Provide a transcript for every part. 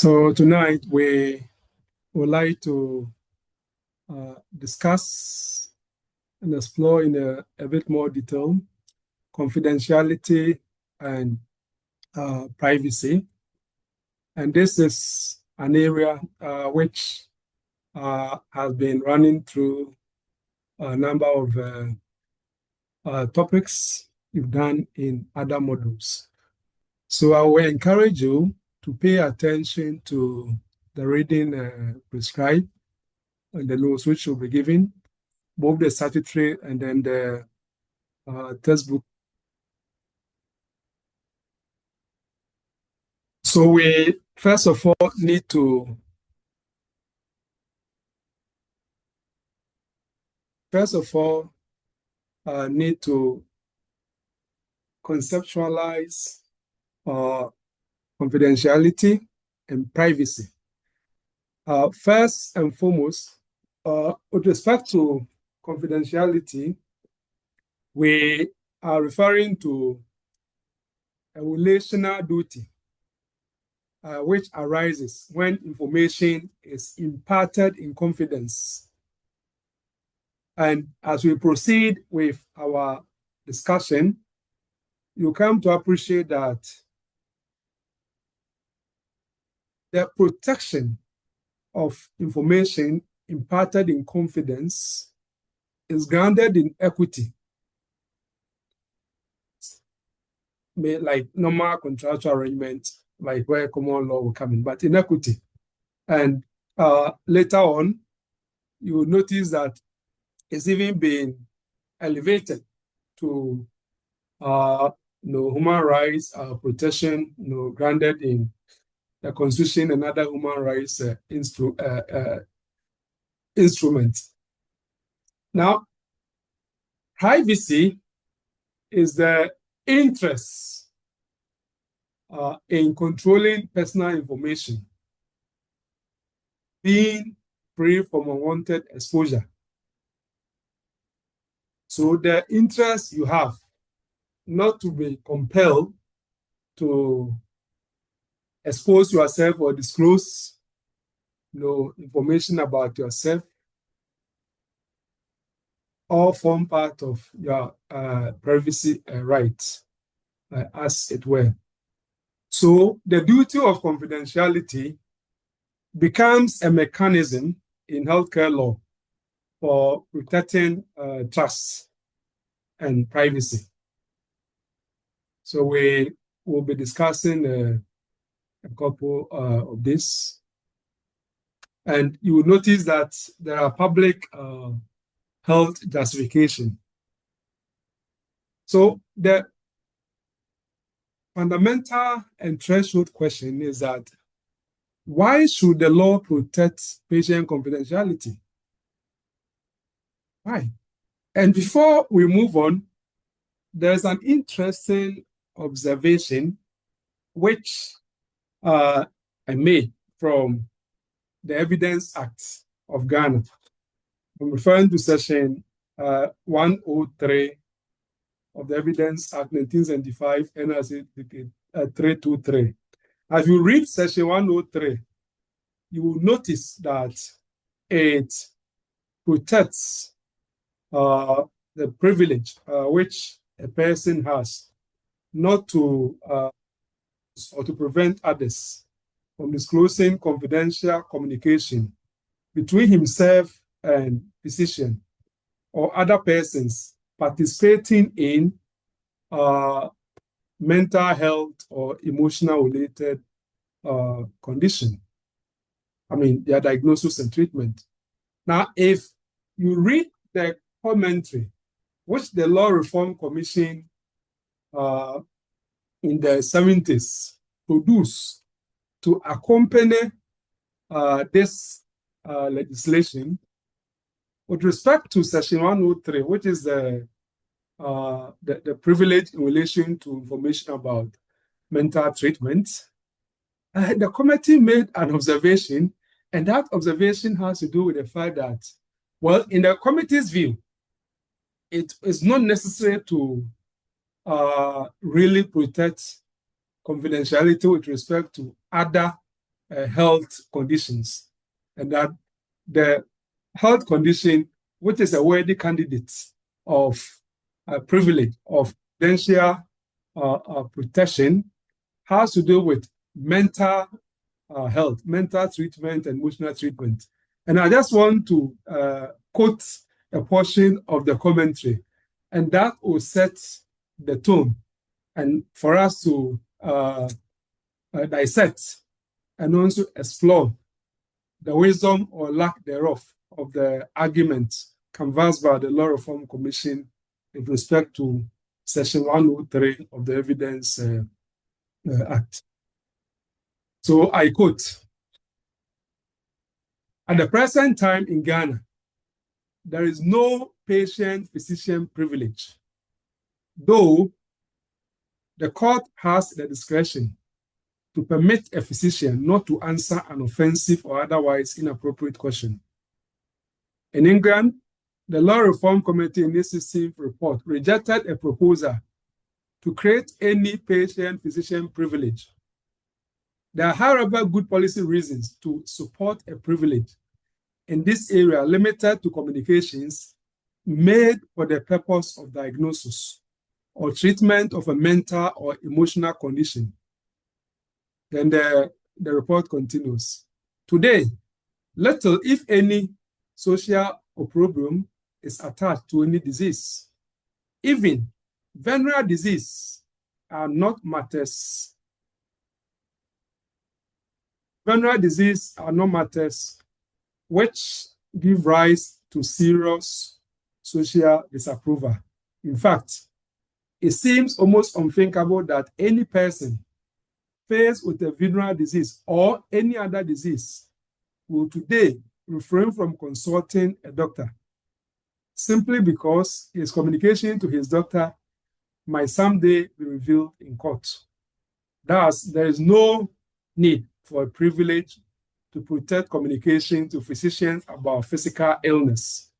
So tonight we would like to discuss and explore in a bit more detail confidentiality and privacy. And this is an area which has been running through a number of topics you've done in other modules. So I will encourage you to pay attention to the reading prescribed and the notes which will be given, both the statutory and then the textbook. So we first of all need to conceptualize confidentiality and privacy. First and foremost, with respect to confidentiality, we are referring to a relational duty which arises when information is imparted in confidence. And as we proceed with our discussion, you come to appreciate that the protection of information imparted in confidence is grounded in equity, like normal contractual arrangement, like where common law will come in, but in equity. And later on, you will notice that it's even been elevated to human rights protection, grounded in the Constitution and other human rights instruments. Now, privacy is the interest in controlling personal information, being free from unwanted exposure. So the interest you have not to be compelled to expose yourself or disclose information about yourself, all form part of your privacy rights, as it were. So the duty of confidentiality becomes a mechanism in healthcare law for protecting trust and privacy. So we will be discussing a couple of this. And you will notice that there are public health justification. So the fundamental and threshold question is that why should the law protect patient confidentiality? Why? And before we move on, there's an interesting observation which I made from the Evidence Act of Ghana. I'm referring to section 103 of the Evidence Act 1975, NRC 323. As you read section 103, you will notice that it protects the privilege which a person has not to or to prevent others from disclosing confidential communication between himself and physician or other persons participating in mental health or emotional related condition. I mean, their diagnosis and treatment. Now, if you read the commentary, which the Law Reform Commission in the 70s produced to accompany this legislation, with respect to section 103, which is the privilege in relation to information about mental treatment, the committee made an observation, and that observation has to do with the fact that, well, in the committee's view, it is not necessary to really protect confidentiality with respect to other health conditions, and that the health condition, which is a worthy candidate of privilege of confidential protection, has to do with mental health, mental treatment, and emotional treatment. And I just want to quote a portion of the commentary, and that will set the tone and for us to dissect and also explore the wisdom or lack thereof of the argument canvassed by the Law Reform Commission with respect to Section 103 of the Evidence Act. So I quote, "At the present time in Ghana, there is no patient-physician privilege, though the court has the discretion to permit a physician not to answer an offensive or otherwise inappropriate question. In England, the Law Reform Committee in its 16th report rejected a proposal to create any patient-physician privilege. There are, however, good policy reasons to support a privilege in this area limited to communications made for the purpose of diagnosis or treatment of a mental or emotional condition." Then the report continues. "Today, little, if any, social opprobrium is attached to any disease. Even venereal disease are not matters. Venereal disease are not matters which give rise to serious social disapproval. In fact, it seems almost unthinkable that any person faced with a venereal disease or any other disease will today refrain from consulting a doctor simply because his communication to his doctor might someday be revealed in court. Thus, there is no need for a privilege to protect communication to physicians about physical illness."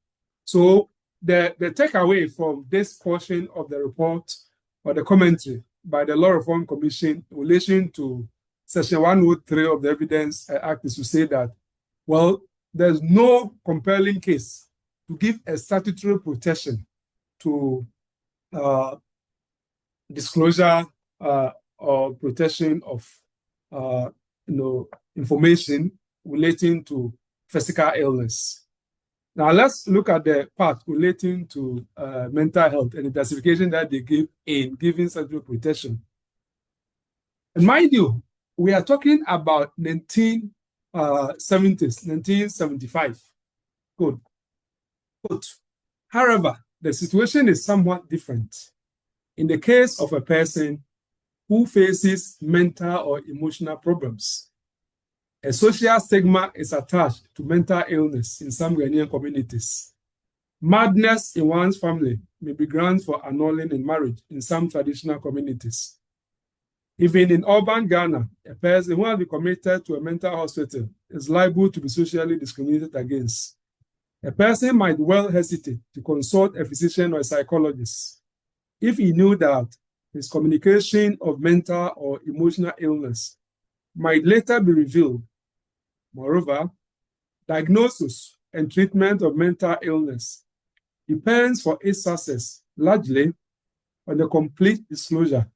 So the takeaway from this portion of the report or the commentary by the Law Reform Commission in relation to Section 103 of the Evidence Act is to say that, well, there's no compelling case to give a statutory protection to disclosure or protection of information relating to physical illness. Now let's look at the part relating to mental health and the classification that they give in giving statutory protection. And mind you, we are talking about 1970s, 1975. Good. However, the situation is somewhat different. In the case of a person who faces mental or emotional problems, a social stigma is attached to mental illness in some Ghanaian communities. Madness in one's family may be grounds for annulling in marriage in some traditional communities. Even in urban Ghana, a person who has been committed to a mental hospital is liable to be socially discriminated against. A person might well hesitate to consult a physician or a psychologist if he knew that his communication of mental or emotional illness might later be revealed. Moreover, diagnosis and treatment of mental illness depends for its success largely on the complete disclosure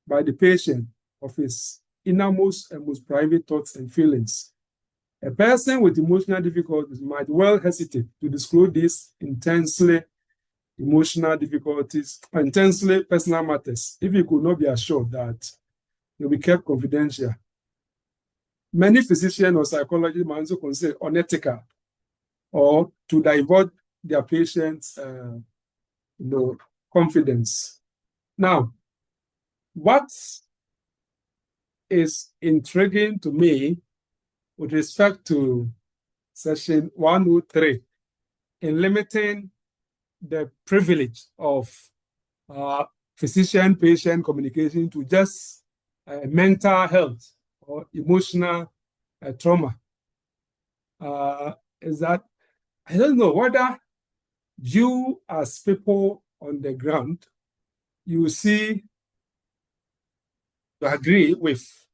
by the patient of his innermost and most private thoughts and feelings. A person with emotional difficulties might well hesitate to disclose these intensely emotional difficulties, intensely personal matters, if he could not be assured that they will be kept confidential. Many physicians or psychologists might also consider unethical or to divulge their patients' confidence. Now, what is intriguing to me with respect to Section 103 in limiting the privilege of physician-patient communication to just mental health or emotional trauma is that I don't know whether you as people on the ground, you see, you agree with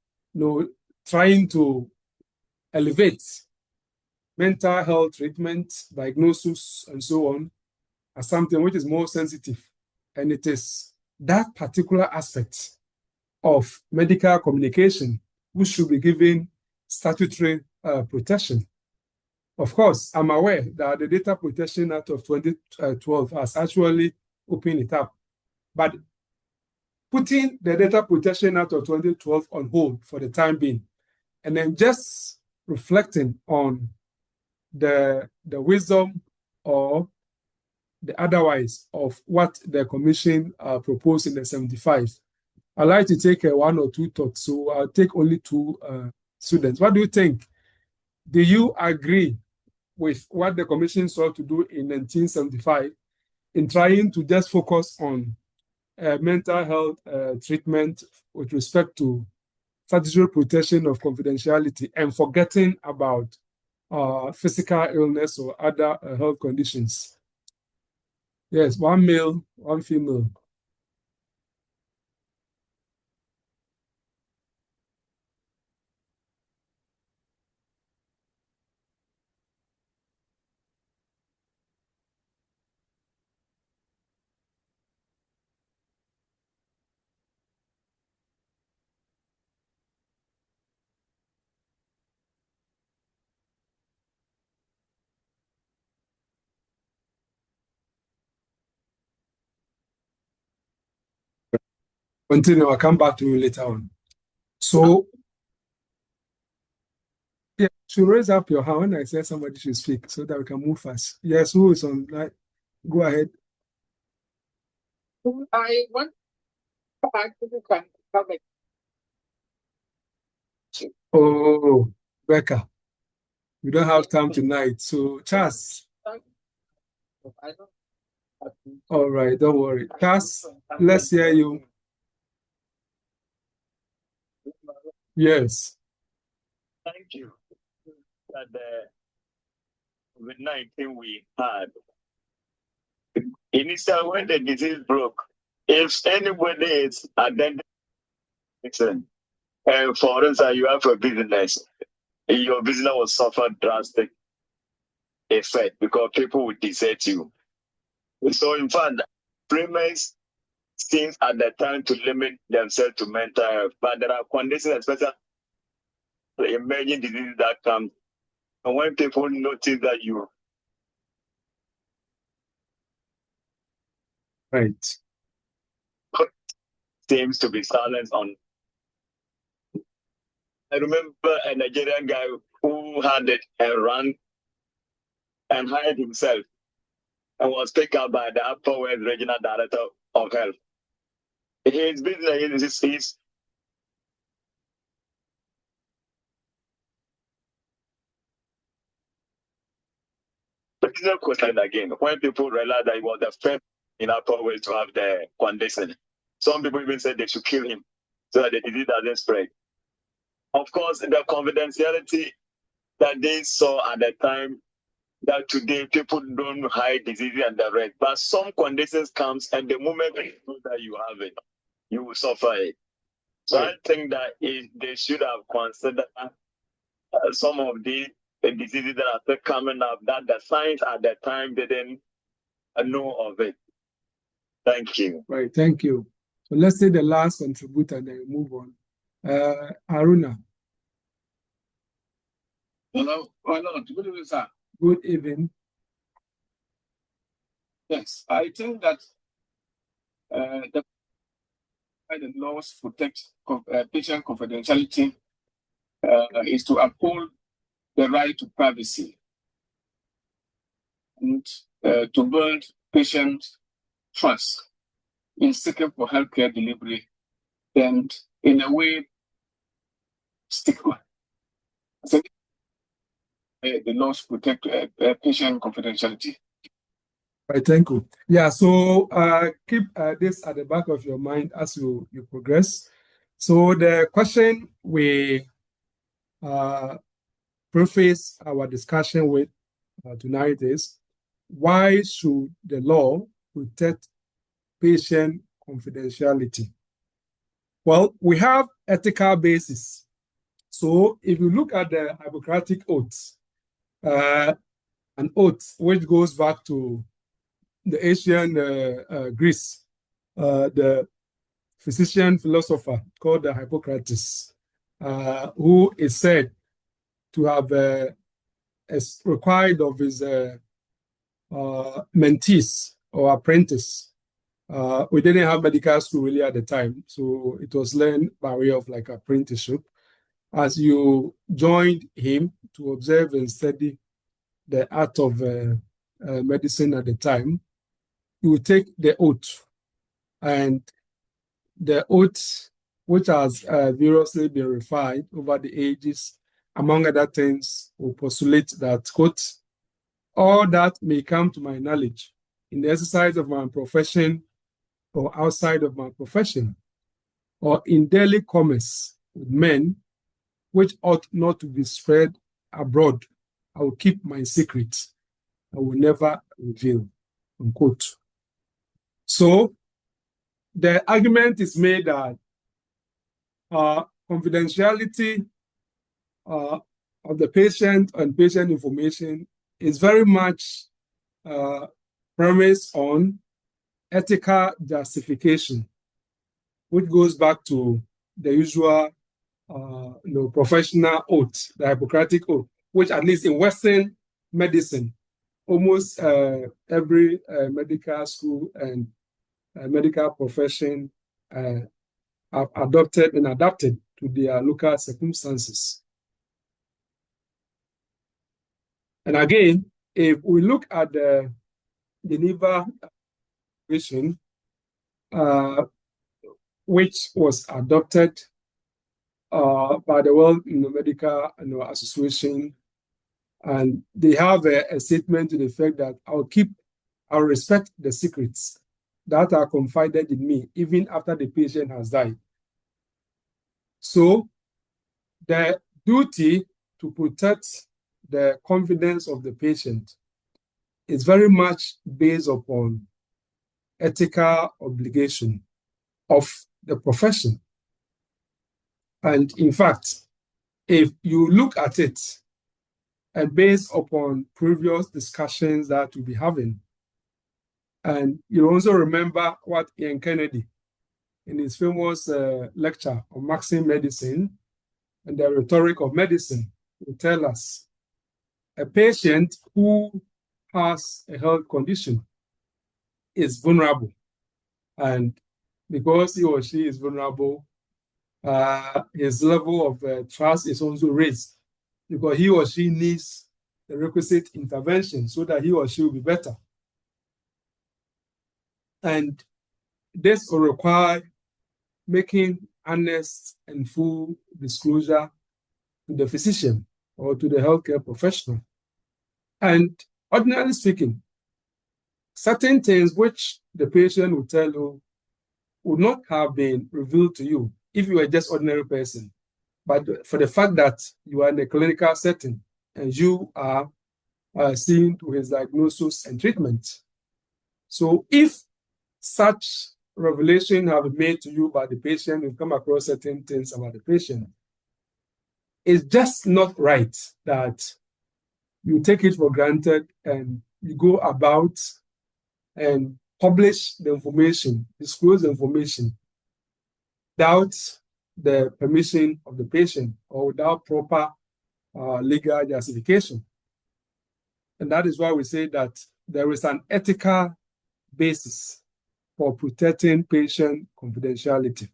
trying to elevate mental health treatment, diagnosis, and so on as something which is more sensitive. And it is that particular aspect of medical communication which should be given statutory protection. Of course, I'm aware that the Data Protection Act of 2012 has actually opened it up. But putting the Data Protection Act of 2012 on hold for the time being, and then just reflecting on the wisdom or the otherwise of what the commission proposed in the 75. I'd like to take one or two thoughts, so I'll take only two students. What do you think? Do you agree with what the commission sought to do in 1975 in trying to just focus on mental health treatment with respect to statutory protection of confidentiality and forgetting about physical illness or other health conditions? Yes, one male, one female. Continue, I'll come back to you later on. So, yeah, should raise up your hand when I say somebody should speak so that we can move fast. Yes, who is on? Go ahead. I want to actually comment. Oh, Becca, we don't have time tonight. So, Charles. All right, don't worry. Charles, let's hear you. Yes. Thank you. That the COVID-19 we had, initially when the disease broke, if anybody is identified, and for instance, you have a business, your business will suffer drastic effect because people will desert you. So in fact, premiums seems at the time to limit themselves to mental health, but there are conditions, especially the emerging diseases that come. And when people notice that you Right. seems to be silent on. I remember a Nigerian guy who had it and ran and hired himself and was picked up by the Upper West Regional Director of Health. His business is business question again. When people realize that he was the first in Upper West to have the condition, some people even said they should kill him so that the disease doesn't spread. Of course, the confidentiality that they saw at the time, that today people don't hide disease and the rest, but some conditions comes and the moment you know that you have it, you will suffer it. So I think that they should have considered some of the diseases that are still coming up that the science at the time didn't know of it. Thank you. Right, thank you. So let's say the last contributor, then we move on. Aruna. Hello, good evening, sir. Good evening. Yes, I think that the laws protect patient confidentiality is to uphold the right to privacy and to build patient trust in seeking for healthcare delivery and in a way stigma. So, the laws protect patient confidentiality. Right, thank you. Yeah, so keep this at the back of your mind as you progress. So the question we preface our discussion with tonight is, why should the law protect patient confidentiality? Well, we have ethical basis So if you look at the Hippocratic oath, an oath which goes back to the ancient Greece, the physician philosopher called the Hippocrates, who is said to have required of his mentees or apprentice. We didn't have medical school really at the time, so it was learned by way of like apprenticeship. As you joined him to observe and study the art of medicine at the time, you would take the oath, and the oath, which has variously been refined over the ages, among other things, will postulate that, quote, all that may come to my knowledge in the exercise of my profession or outside of my profession, or in daily commerce with men, which ought not to be spread abroad, I will keep my secret. I will never reveal, unquote. So the argument is made that confidentiality of the patient and patient information is very much premised on ethical justification, which goes back to the usual professional oath, the Hippocratic oath, which at least in Western medicine, almost every medical school and medical profession have adopted and adapted to their local circumstances. And again, if we look at the Geneva Convention, which was adopted by the World Medical Association, and they have a statement to the effect that I'll respect the secrets that are confided in me, even after the patient has died. So the duty to protect the confidence of the patient is very much based upon ethical obligation of the profession. And in fact, if you look at it, and based upon previous discussions that we'll be having, and you also remember what Ian Kennedy, in his famous lecture on Maxim Medicine and the Rhetoric of Medicine, will tell us a patient who has a health condition is vulnerable. And because he or she is vulnerable, his level of trust is also raised, because he or she needs the requisite intervention so that he or she will be better. And this will require making honest and full disclosure to the physician or to the healthcare professional. And ordinarily speaking, certain things which the patient will tell you would not have been revealed to you if you were just ordinary person. But for the fact that you are in a clinical setting and you are seeing to his diagnosis and treatment. So if such revelation have been made to you by the patient, you've come across certain things about the patient, it's just not right that you take it for granted and you go about and publish the information, disclose the information without the permission of the patient or without proper legal justification. And that is why we say that there is an ethical basis for protecting patient confidentiality.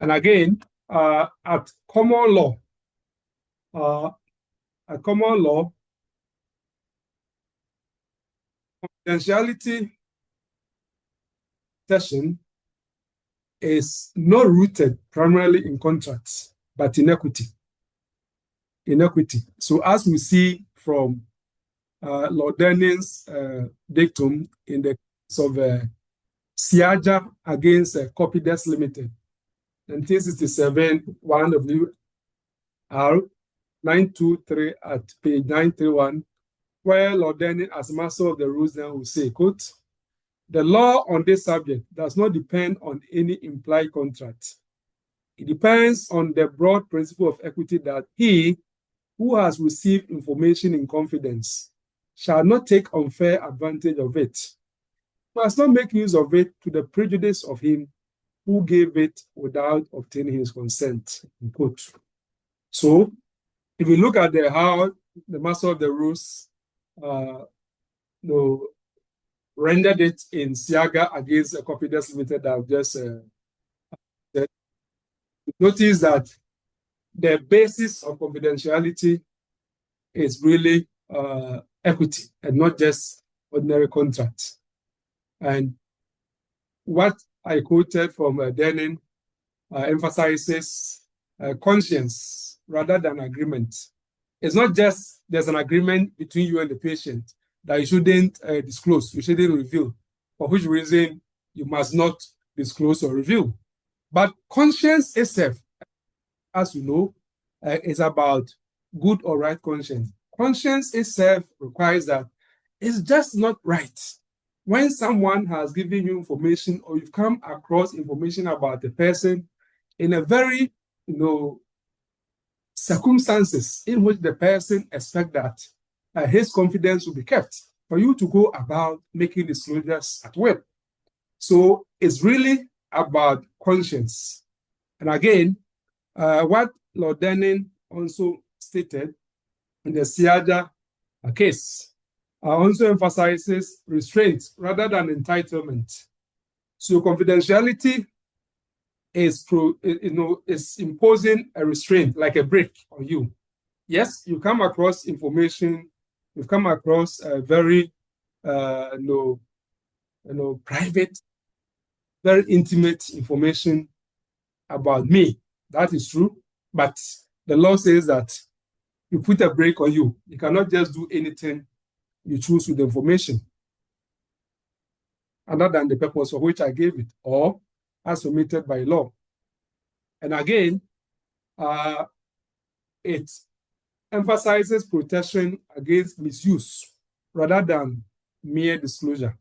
And again, at common law, confidentiality protection is not rooted primarily in contracts, but in equity. So as we see from Lord Denning's dictum in the case of Siaja against Copydesk Limited, 1967, 1 R923 at page 931, where Lord Denning, as master of the rules, then will say, quote, "The law on this subject does not depend on any implied contract, It depends on the broad principle of equity that he who has received information in confidence shall not take unfair advantage of it, must not make use of it to the prejudice of him who gave it without obtaining his consent. Unquote. So, if we look at how the master of the rules rendered it in Siaga against a Confidence Limited that I've just said, notice that the basis of confidentiality is really equity and not just ordinary contract. And what I quoted from Denning emphasizes conscience rather than agreement. It's not just there's an agreement between you and the patient that you shouldn't disclose, you shouldn't reveal, for which reason you must not disclose or reveal. But conscience itself, as you know, is about good or right conscience. Conscience itself requires that it's just not right. When someone has given you information or you've come across information about the person in a very, circumstances in which the person expects that his confidence will be kept, for you to go about making disclosures at will. So it's really about conscience. And again, what Lord Denning also stated in the Siaga case also emphasizes restraint rather than entitlement. So confidentiality is imposing a restraint, like a brake on you. Yes, you come across information, you've come across a very private, very intimate information about me. That is true, but the law says that you put a brake on you. You cannot just do anything you choose with the information other than the purpose for which I gave it, or as permitted by law. And again, it emphasizes protection against misuse rather than mere disclosure.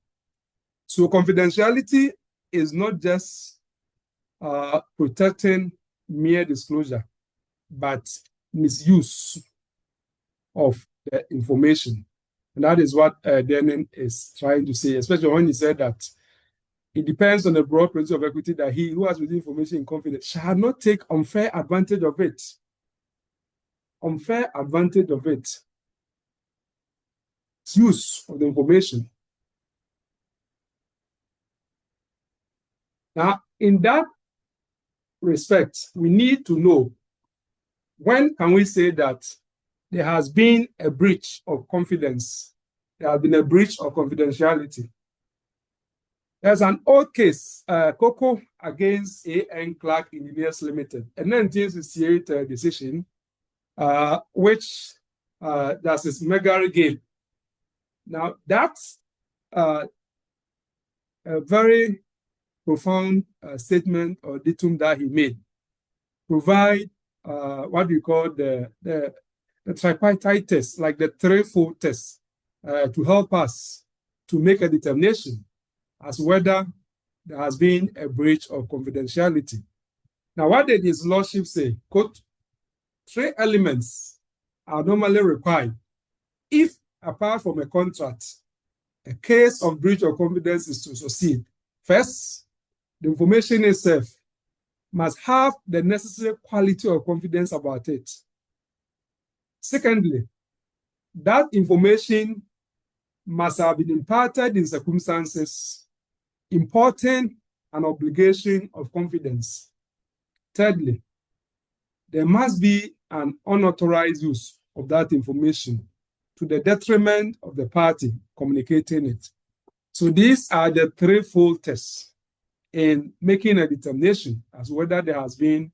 So confidentiality is not just protecting mere disclosure, but misuse of the information. And that is what Denning is trying to say, especially when he said that it depends on the broad principle of equity that he who has received information in confidence shall not take unfair advantage of it. Unfair advantage of it. It's use of the information. Now, in that respect, we need to know when can we say that there has been a breach of confidence, there has been a breach of confidentiality. There's an old case, Coco against A.N. Clark Engineers Limited, a 1968 decision, which Justice Megari gave. Now, that's a very profound statement or dictum that he made. Provide what we call the tripartite test, like the threefold test, to help us to make a determination as whether there has been a breach of confidentiality. Now, what did his lordship say? Quote, 3 elements are normally required if, apart from a contract, a case of breach of confidence is to succeed. First, the information itself must have the necessary quality of confidence about it. Secondly, that information must have been imparted in circumstances importing an obligation of confidence. Thirdly, there must be an unauthorized use of that information to the detriment of the party communicating it. So these are the threefold tests in making a determination as whether there has been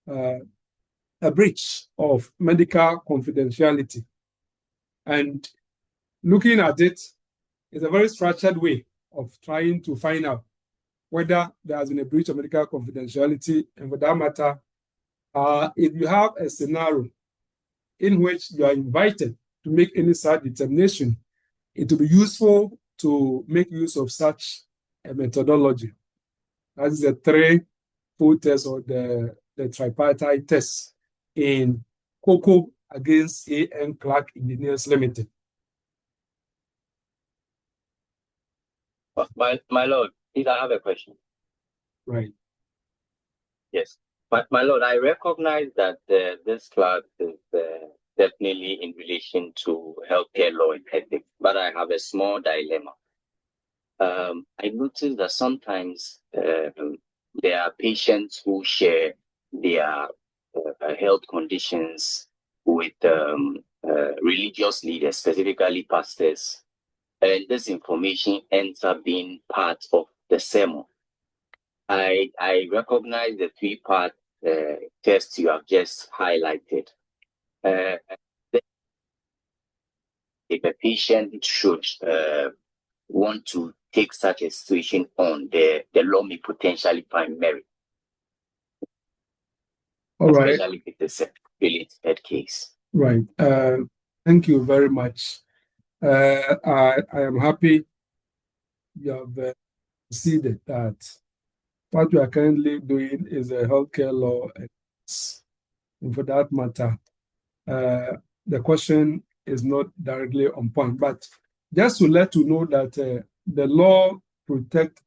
a breach of medical confidentiality. And looking at it is a very structured way of trying to find out whether there has been a breach of medical confidentiality. And for that matter, if you have a scenario in which you are invited to make any such determination, it will be useful to make use of such a methodology. That is the threefold test or the the tripartite test in Coco against A.N. Clark Engineers Limited. My lord, please, I have a question. Right. Yes. My lord, I recognize that this class is definitely in relation to healthcare law and ethics, but I have a small dilemma. I noticed that sometimes there are patients who share their health conditions with religious leaders, specifically pastors, and this information ends up being part of the sermon. I recognize the three-part test you have just highlighted. If a patient should want to take such a situation on, the law may potentially find merit. All right. Especially if it's a related case. Right. Thank you very much. I am happy you have conceded that what we are currently doing is a healthcare law. And for that matter, the question is not directly on point. But just to let you know that the law protects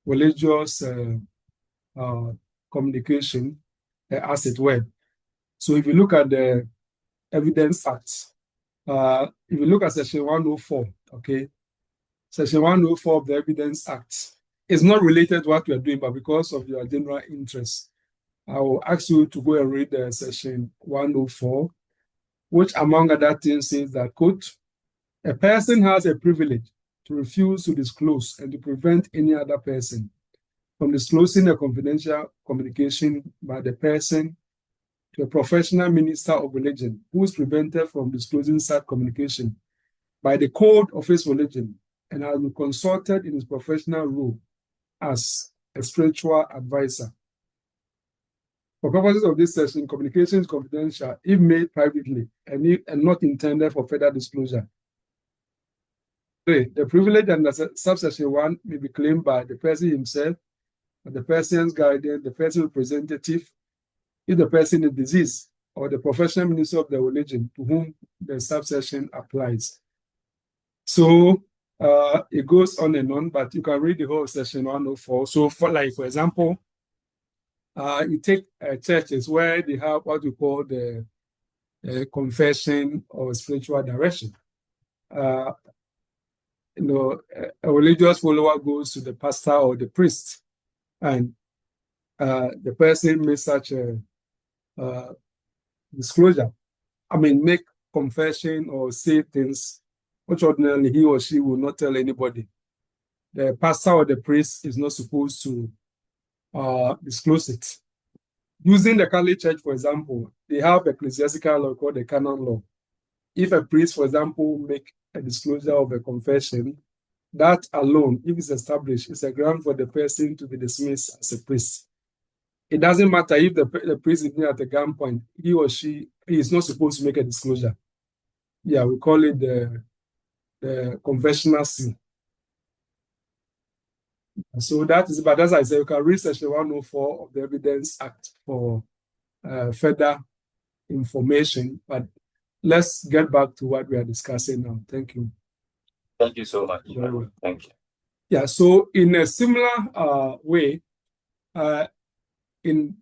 religious communication, as it were. So if you look at the Evidence Act, if you look at Section 104, okay, Section 104 of the Evidence Act is not related to what we are doing, but because of your general interest, I will ask you to go and read Section 104, which among other things says that, quote, a person has a privilege to refuse to disclose and to prevent any other person from disclosing a confidential communication by the person to a professional minister of religion who is prevented from disclosing such communication by the code of his religion and has been consulted in his professional role as a spiritual advisor. For purposes of this session, communication is confidential if made privately and not intended for further disclosure. The privilege under subsection 1 may be claimed by the person himself, the person's guardian, the person's representative, if the person is deceased, or the professional minister of the religion to whom the subsection applies. So it goes on and on, but you can read the whole section 104. So for example, you take churches where they have what we call the confession or spiritual direction. A religious follower goes to the pastor or the priest, and the person makes such a disclosure. Make confession or say things which ordinarily he or she will not tell anybody. The pastor or the priest is not supposed to disclose it. Using the Catholic Church, for example, they have ecclesiastical law called the canon law. If a priest, for example, make a disclosure of a confession, that alone, if it's established, is a ground for the person to be dismissed as a priest. It doesn't matter if the priest is near at the gunpoint, he or she is not supposed to make a disclosure. Yeah, we call it the confessional sin. So that is, but as I said, you can read Section 104 of the Evidence Act for further information. But let's get back to what we are discussing now. Thank you. Thank you so much. Very well. Thank you. Yeah, so in a similar way, in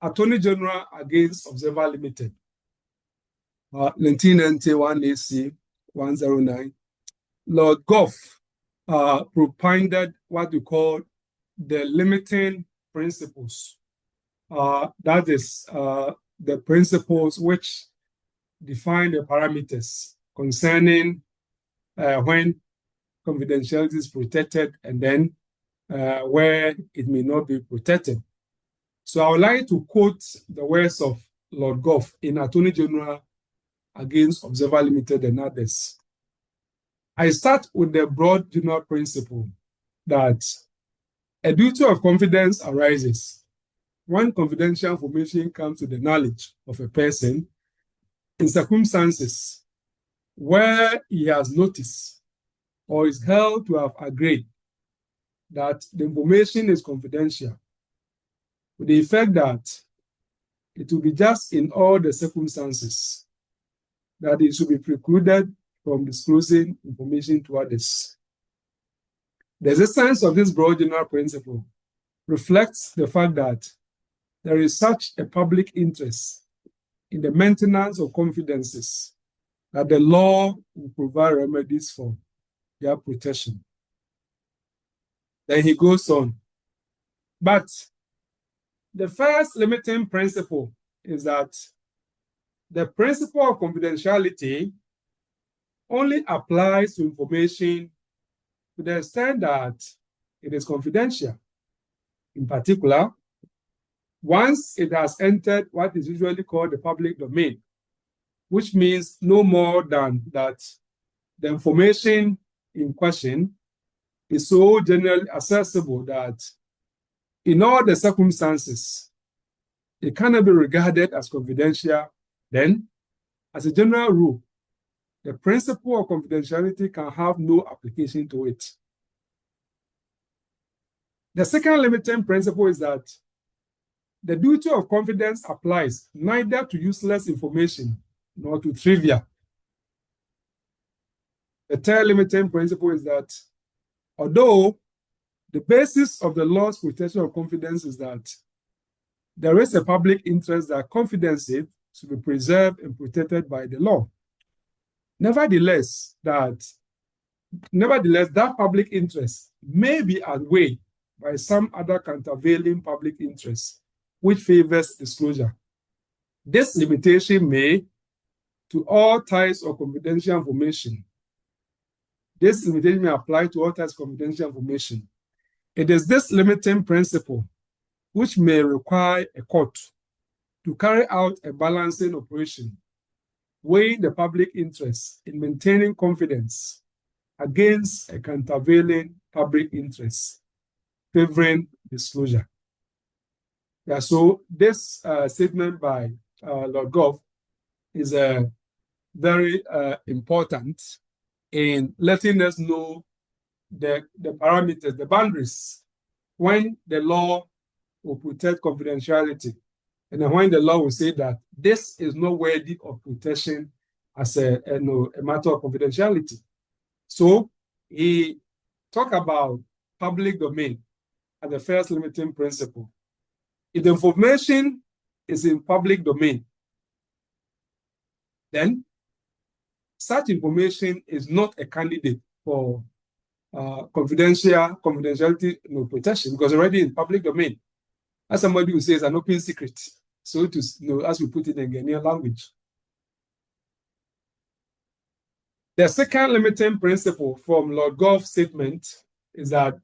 Attorney General against Observer Limited, 1991 AC 109, Lord Goff propounded what we call the limiting principles. That is the principles which define the parameters concerning when confidentiality is protected and then where it may not be protected. So I would like to quote the words of Lord Goff in Attorney General against Observer Limited and others. I start with the broad general principle that a duty of confidence arises when confidential information comes to the knowledge of a person in circumstances where he has noticed or is held to have agreed that the information is confidential with the effect that it will be just in all the circumstances that it should be precluded from disclosing information to others. The existence of this broad general principle reflects the fact that there is such a public interest in the maintenance of confidences that the law will provide remedies for their protection. Then he goes on. But the first limiting principle is that the principle of confidentiality only applies to information to the extent that it is confidential. In particular, once it has entered what is usually called the public domain, which means no more than that the information in question is so generally accessible that in all the circumstances, it cannot be regarded as confidential. Then, as a general rule, the principle of confidentiality can have no application to it. The second limiting principle is that the duty of confidence applies neither to useless information nor to trivia. The third limiting principle is that although the basis of the law's protection of confidence is that there is a public interest that confidences should be preserved and protected by the law. Nevertheless, that public interest may be outweighed by some other countervailing public interest which favors disclosure. This limitation may, to all types of confidential information, this limitation may apply to all types of confidential information. It is this limiting principle which may require a court to carry out a balancing operation, weighing the public interest in maintaining confidence against a countervailing public interest favoring disclosure. Yeah, so this statement by Lord Gough is very important in letting us know the parameters, the boundaries, when the law will protect confidentiality, and then when the law will say that this is not worthy of protection as a matter of confidentiality. So he talked about public domain as the first limiting principle. If the information is in public domain, then such information is not a candidate for confidentiality protection because already in public domain. As somebody who says an open secret, so to as we put it in Ghanaian language. The second limiting principle from Lord Gough's statement is that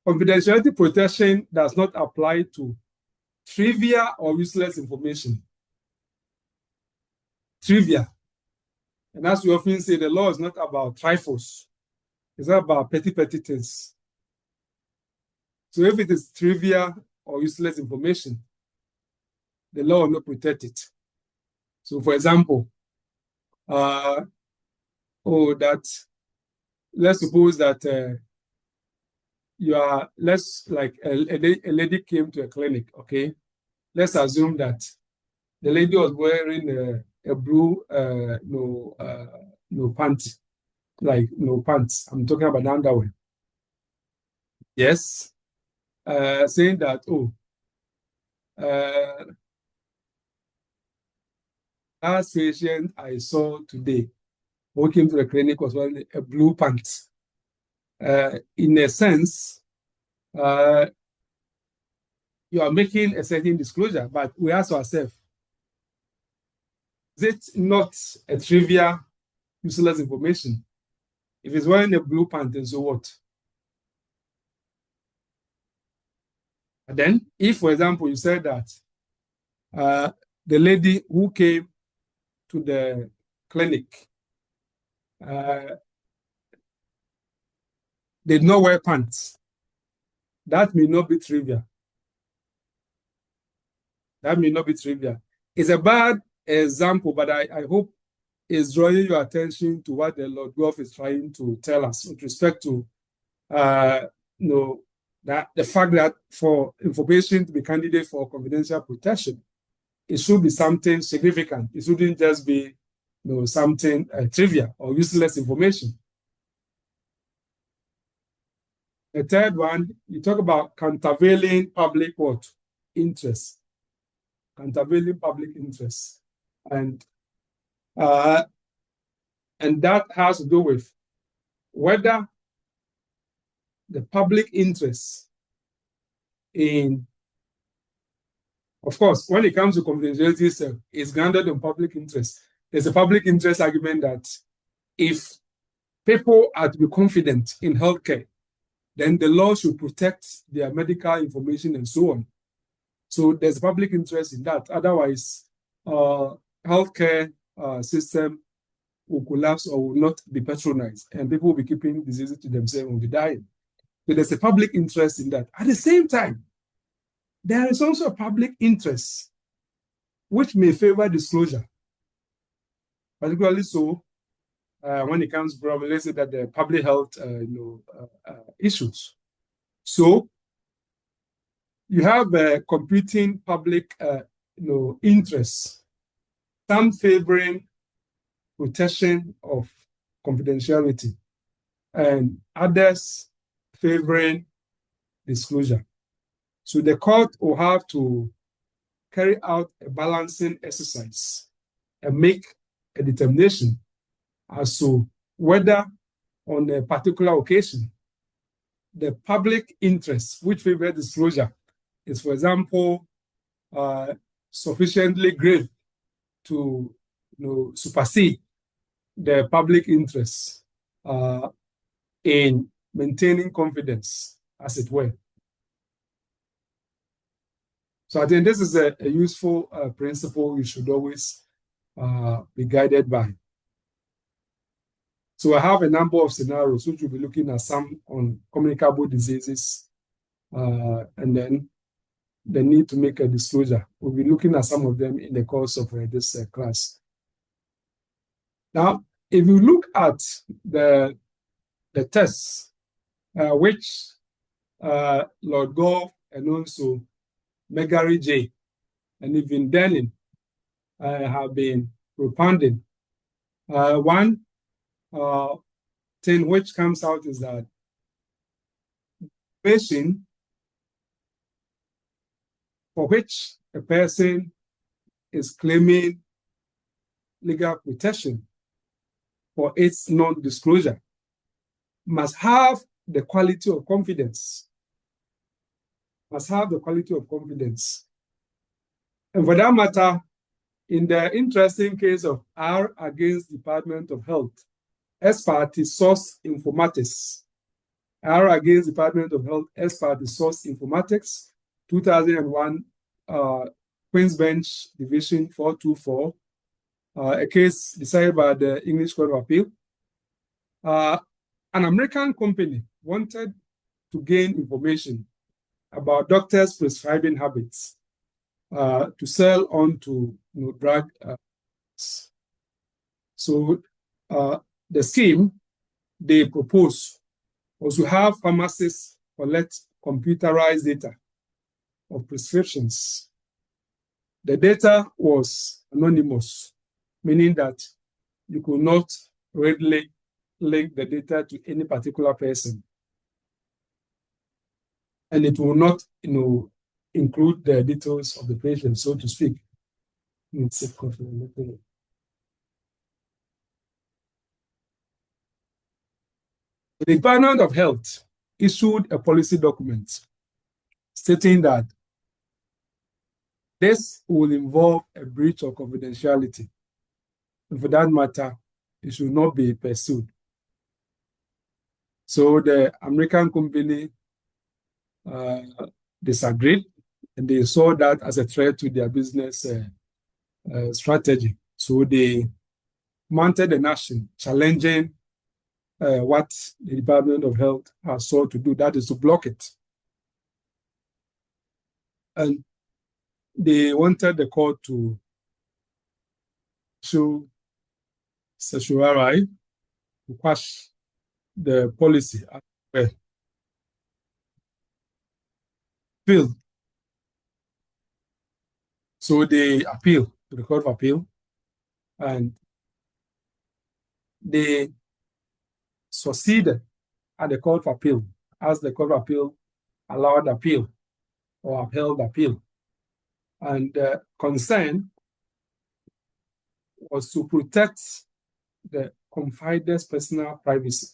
confidentiality protection does not apply to trivia or useless information. Trivia. And as we often say, the law is not about trifles. It's not about petty things. So if it is trivia or useless information, the law will not protect it. So for example, let's suppose that a lady came to a clinic, okay? Let's assume that the lady was wearing a blue no pants, like no pants. I'm talking about underwear. Yes. Saying that, last patient I saw today who came to the clinic was wearing a blue pants. In a sense, you are making a certain disclosure, but we ask ourselves, is it not a trivia, useless information? If it's wearing a blue pants, then so what? And then, if, for example, you said that the lady who came to the clinic did not wear pants, that may not be trivia. That may not be trivia. It's a bad example, but I hope it's drawing your attention to what the Lord Gough is trying to tell us with respect to that the fact that for information to be candidate for confidential protection, it should be something significant. It shouldn't just be something trivial or useless information. The third one, you talk about countervailing public what? Interest. Countervailing public interest. And that has to do with whether the public interest in, of course, when it comes to confidentiality itself, it's grounded on public interest. There's a public interest argument that if people are to be confident in healthcare, then the law should protect their medical information and so on. So there's a public interest in that. Otherwise, healthcare system will collapse or will not be patronized, and people will be keeping diseases to themselves and will be dying. So there's a public interest in that. At the same time, there is also a public interest which may favor disclosure, particularly so when it comes to, let's say, that the public health issues. So you have competing public interests, some favoring protection of confidentiality and others favoring disclosure. So the court will have to carry out a balancing exercise and make a determination as to whether on a particular occasion the public interest which favors disclosure is, for example, sufficiently grave to supersede the public interest in maintaining confidence, as it were. So I think this is a useful principle you should always be guided by. So I have a number of scenarios which we'll be looking at, some on communicable diseases, and then the need to make a disclosure. We'll be looking at some of them in the course of this class. Now, if you look at the tests which Lord Gore and also Megary J. and even Denning have been propounding, one thing which comes out is that patient for which a person is claiming legal protection for its non-disclosure must have the quality of confidence. Must have the quality of confidence. And for that matter, in the interesting case of R against Department of Health, ex parte source informatics, R against Department of Health, ex parte source informatics, 2001, Queen's Bench Division 424, a case decided by the English Court of Appeal. An American company wanted to gain information about doctors' prescribing habits to sell on to drug. So the scheme they propose was to have pharmacists collect computerized data of prescriptions. The data was anonymous, meaning that you could not readily link the data to any particular person. And it will not, include the details of the patient, so to speak. The Department of Health issued a policy document stating that this will involve a breach of confidentiality. And for that matter, it should not be pursued. So the American company disagreed, and they saw that as a threat to their business strategy. So they mounted an action challenging what the Department of Health has sought to do, that is to block it. And they wanted the court to show certiorari to quash the policy. appeal. So they appeal to the Court of Appeal, and they succeeded at the Court of Appeal as the Court of Appeal allowed appeal or upheld appeal. And the concern was to protect the confider's personal privacy.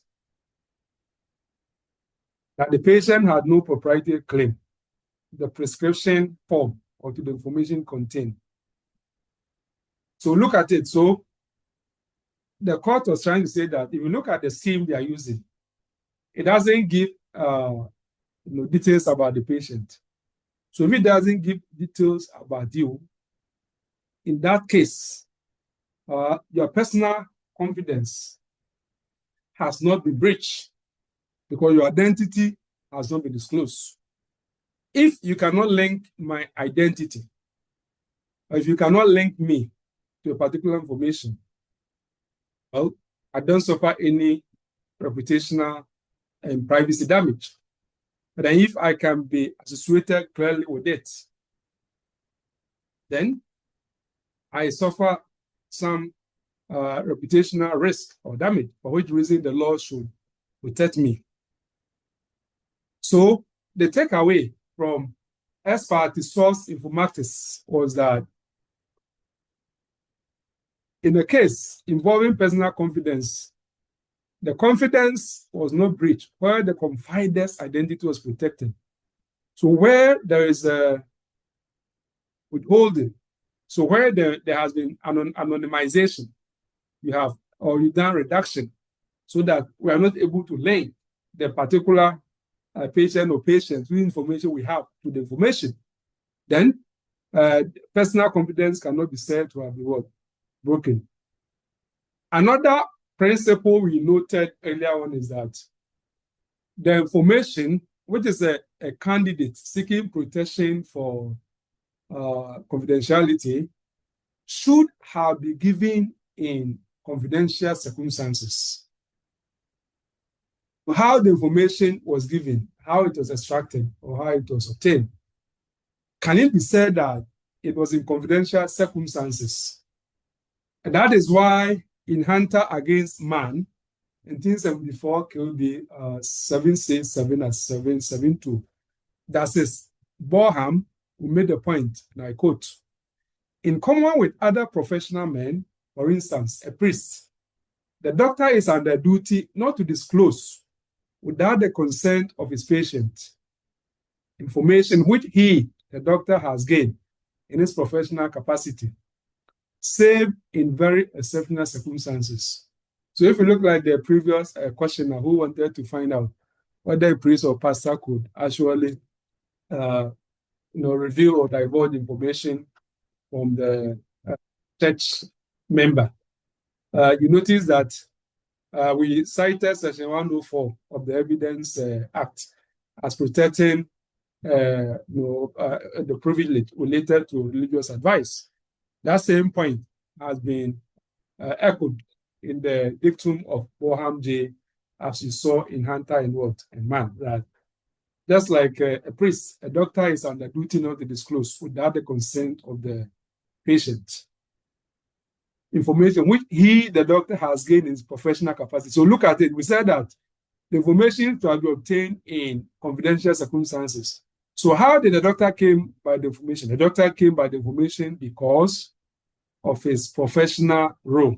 That the patient had no proprietary claim, the prescription form, or to the information contained. So look at it. So the court was trying to say that if you look at the scheme they are using, it doesn't give details about the patient. So if it doesn't give details about you, in that case, your personal confidence has not been breached because your identity has not been disclosed. If you cannot link my identity, or if you cannot link me to a particular information, well, I don't suffer any reputational and privacy damage. But then if I can be associated clearly with it, then I suffer some reputational risk or damage, for which reason the law should protect me. So the takeaway from ex parte source informatics was that in a case involving personal confidence, the confidence was not breached where the confider's identity was protected. So where there is a withholding, so where there has been anonymization, you've done redaction so that we are not able to link the particular patient or patients with information we have to the information, then personal confidence cannot be said to have been broken. Another principle we noted earlier on is that the information, which is a candidate seeking protection for confidentiality, should have been given in confidential circumstances. How the information was given, how it was extracted, or how it was obtained, can it be said that it was in confidential circumstances? And that is why in Hunter against Mann, in 1974, KOB 767 and 772, that says, Borham, who made the point, and I quote, in common with other professional men, for instance, a priest, the doctor is under duty not to disclose, without the consent of his patient, information which he, the doctor, has gained in his professional capacity, save in very exceptional circumstances. So if you look like the previous questioner who wanted to find out whether a priest or pastor could actually reveal or divulge information from the church member, you notice that we cited Section 104 of the Evidence Act as protecting the privilege related to religious advice. That same point has been echoed in the dictum of Borham J, as you saw in Hunter and Mann, that just like a priest, a doctor is under duty not to disclose without the consent of the patient information which he, the doctor, has gained in his professional capacity. So look at it. We said that the information to be obtained in confidential circumstances. So how did the doctor came by the information? The doctor came by the information because of his professional role.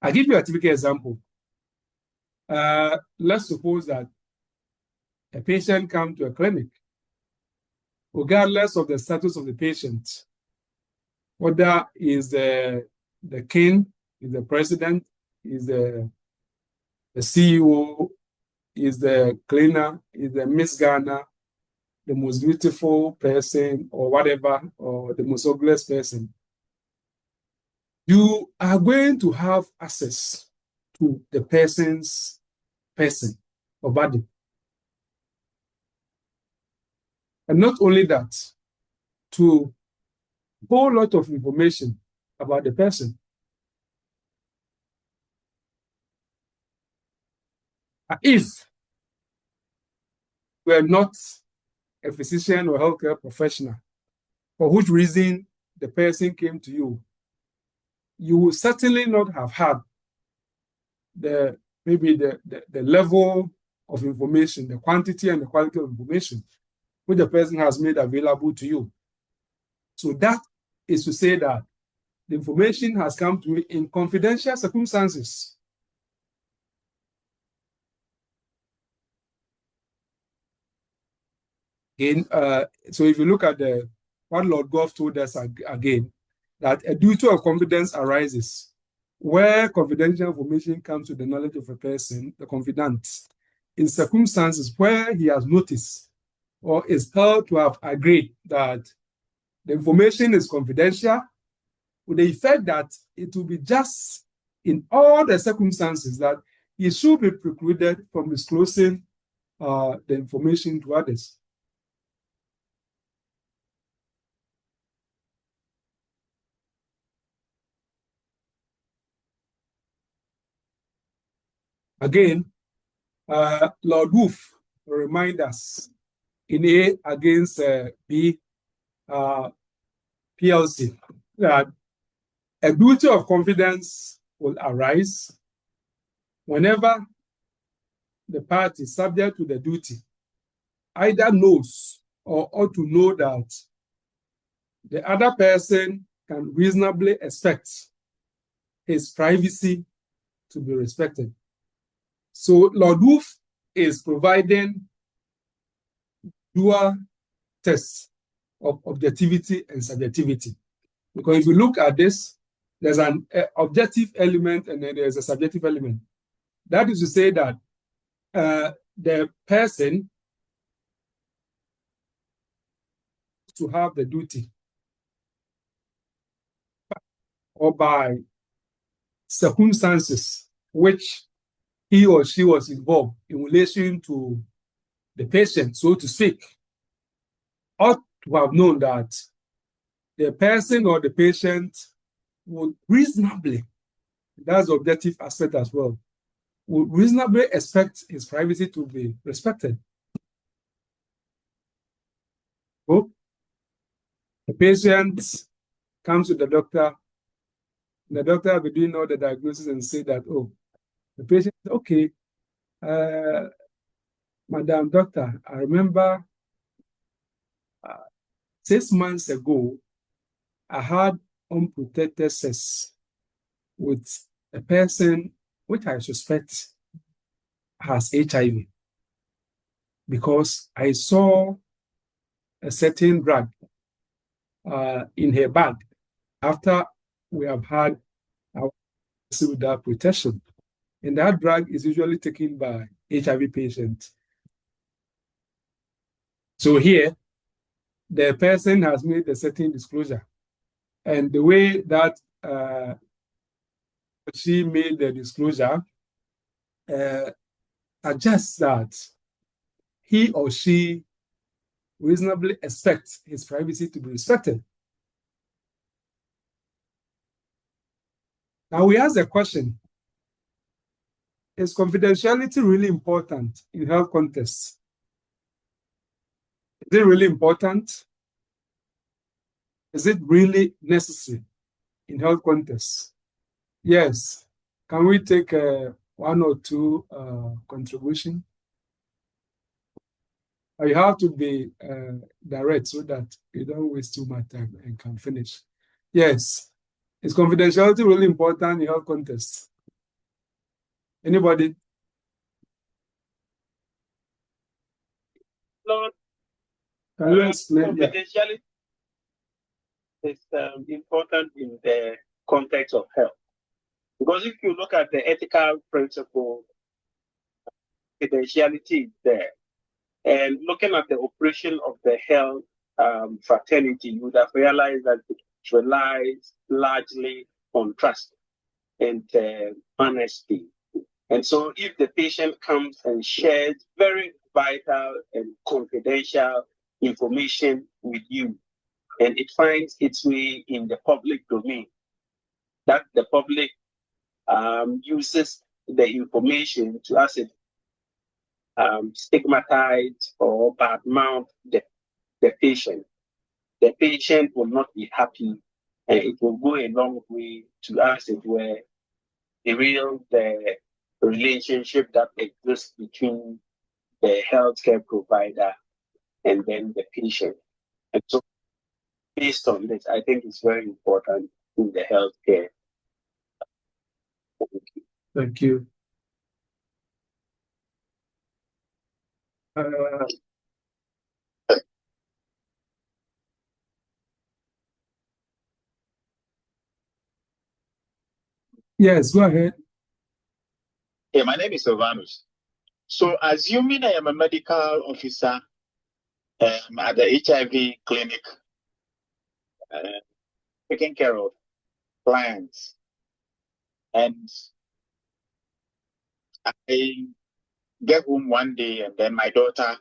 I'll give you a typical example. Let's suppose that a patient comes to a clinic, regardless of the status of the patient, whether is the king, is the president, is the CEO, is the cleaner, is the Miss Ghana, the most beautiful person, or whatever, or the most ugliest person. You are going to have access to the person's person or body. And not only that, to a whole lot of information about the person. If we're not a physician or healthcare professional, for which reason the person came to you, you will certainly not have had the level of information, the quantity and the quality of information which the person has made available to you. So that is to say that the information has come to you in confidential circumstances. Again, so if you look at what Lord Gough told us again, that a duty of confidence arises where confidential information comes to the knowledge of a person, the confidant, in circumstances where he has noticed or is held to have agreed that the information is confidential, with the effect that it will be just in all the circumstances that he should be precluded from disclosing the information to others. Again, Lord Wolf reminds us in A against B PLC that a duty of confidence will arise whenever the party subject to the duty either knows or ought to know that the other person can reasonably expect his privacy to be respected. So Lord Wolf is providing dual tests of objectivity and subjectivity. Because if you look at this, there's an objective element and then there's a subjective element. That is to say that the person to have the duty or by circumstances which he or she was involved in relation to the patient, so to speak, ought to have known that the person or the patient would reasonably, that's the objective aspect as well, would reasonably expect his privacy to be respected. So, the patient comes to the doctor will be doing all the diagnosis and say that, oh, the patient, okay, Madam Doctor, I remember 6 months ago, I had unprotected sex with a person which I suspect has HIV because I saw a certain drug in her bag after we have had our without protection. And that drug is usually taken by HIV patients. So here, the person has made a certain disclosure. And the way that she made the disclosure suggests that he or she reasonably expects his privacy to be respected. Now we ask the question, is confidentiality really important in health contexts? Is it really important? Is it really necessary in health contexts? Yes. Can we take one or two contributions? You have to be direct so that you don't waste too much time and can finish. Yes. Is confidentiality really important in health contexts? Anybody? Lord, can you explain? Confidentiality is important in the context of health. Because if you look at the ethical principle, confidentiality is there. And looking at the operation of the health fraternity, you would have realized that it relies largely on trust and honesty. And so if the patient comes and shares very vital and confidential information with you, and it finds its way in the public domain, that the public uses the information to, as it stigmatize or badmouth the the patient. The patient will not be happy, and it will go a long way to, as it were, the relationship that exists between the healthcare provider and then the patient. And so, based on this, I think it's very important in the healthcare. Thank you. Yes, go ahead. Yeah, my name is Silvanus. So, assuming I am a medical officer at the HIV clinic, taking care of clients, and I get home one day, and then my daughter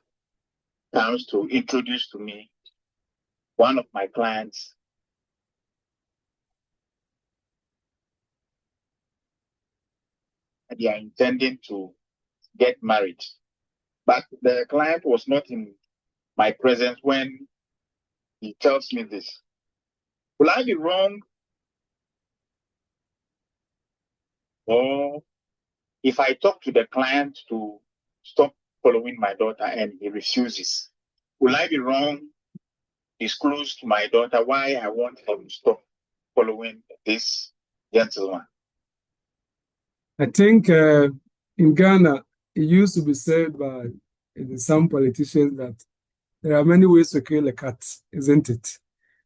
comes to introduce to me one of my clients. They are intending to get married, but the client was not in my presence when he tells me this. Will I be wrong? Or if I talk to the client to stop following my daughter and he refuses, will I be wrong? Disclose to my daughter why I want him to stop following this gentleman. I think in Ghana, it used to be said by some politicians that there are many ways to kill a cat, isn't it?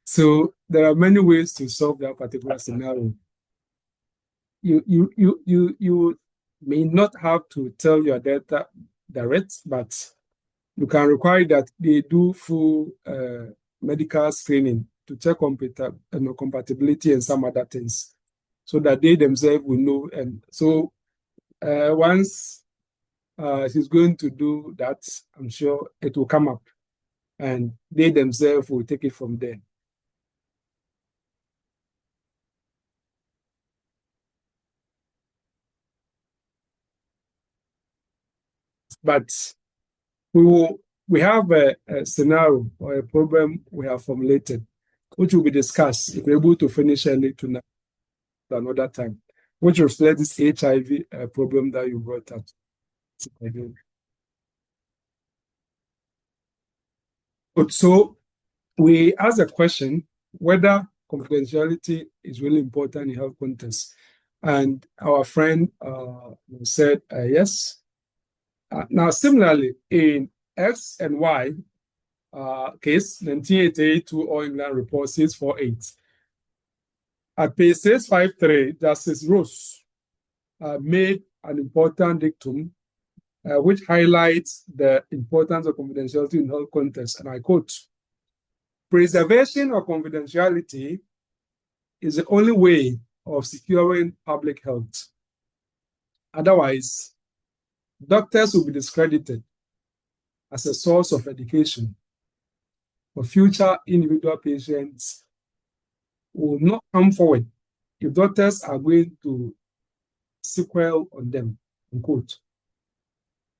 So there are many ways to solve that particular scenario. You may not have to tell your data direct, but you can require that they do full medical screening to check compatibility and some other things, so that they themselves will know. And so once she's going to do that, I'm sure it will come up, and they themselves will take it from there. But we have a scenario or a problem we have formulated, which will be discussed if we're able to finish early tonight another time, which reflects this HIV problem that you brought up. So we asked a question whether confidentiality is really important in health context. And our friend said yes. Now, similarly, in X and Y case, 1982 All England Report 648, at page 653, Justice Rose made an important dictum which highlights the importance of confidentiality in health context. And I quote, "Preservation of confidentiality is the only way of securing public health. Otherwise, doctors will be discredited as a source of education for future individual patients will not come forward if doctors are going to sequel on them," unquote.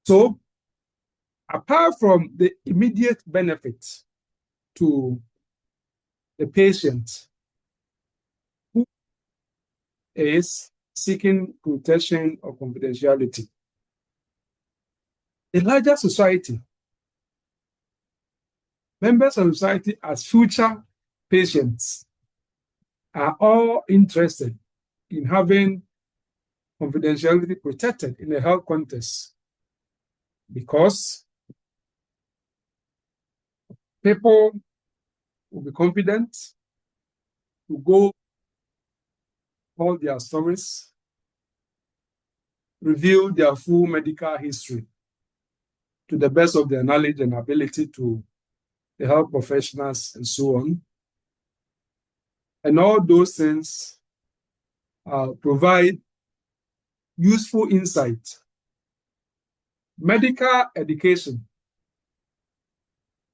So, apart from the immediate benefit to the patient who is seeking protection of confidentiality, the larger society, members of society as future patients, are all interested in having confidentiality protected in a health context, because people will be confident to go all their stories, reveal their full medical history to the best of their knowledge and ability to the health professionals and so on. And all those things provide useful insight. Medical education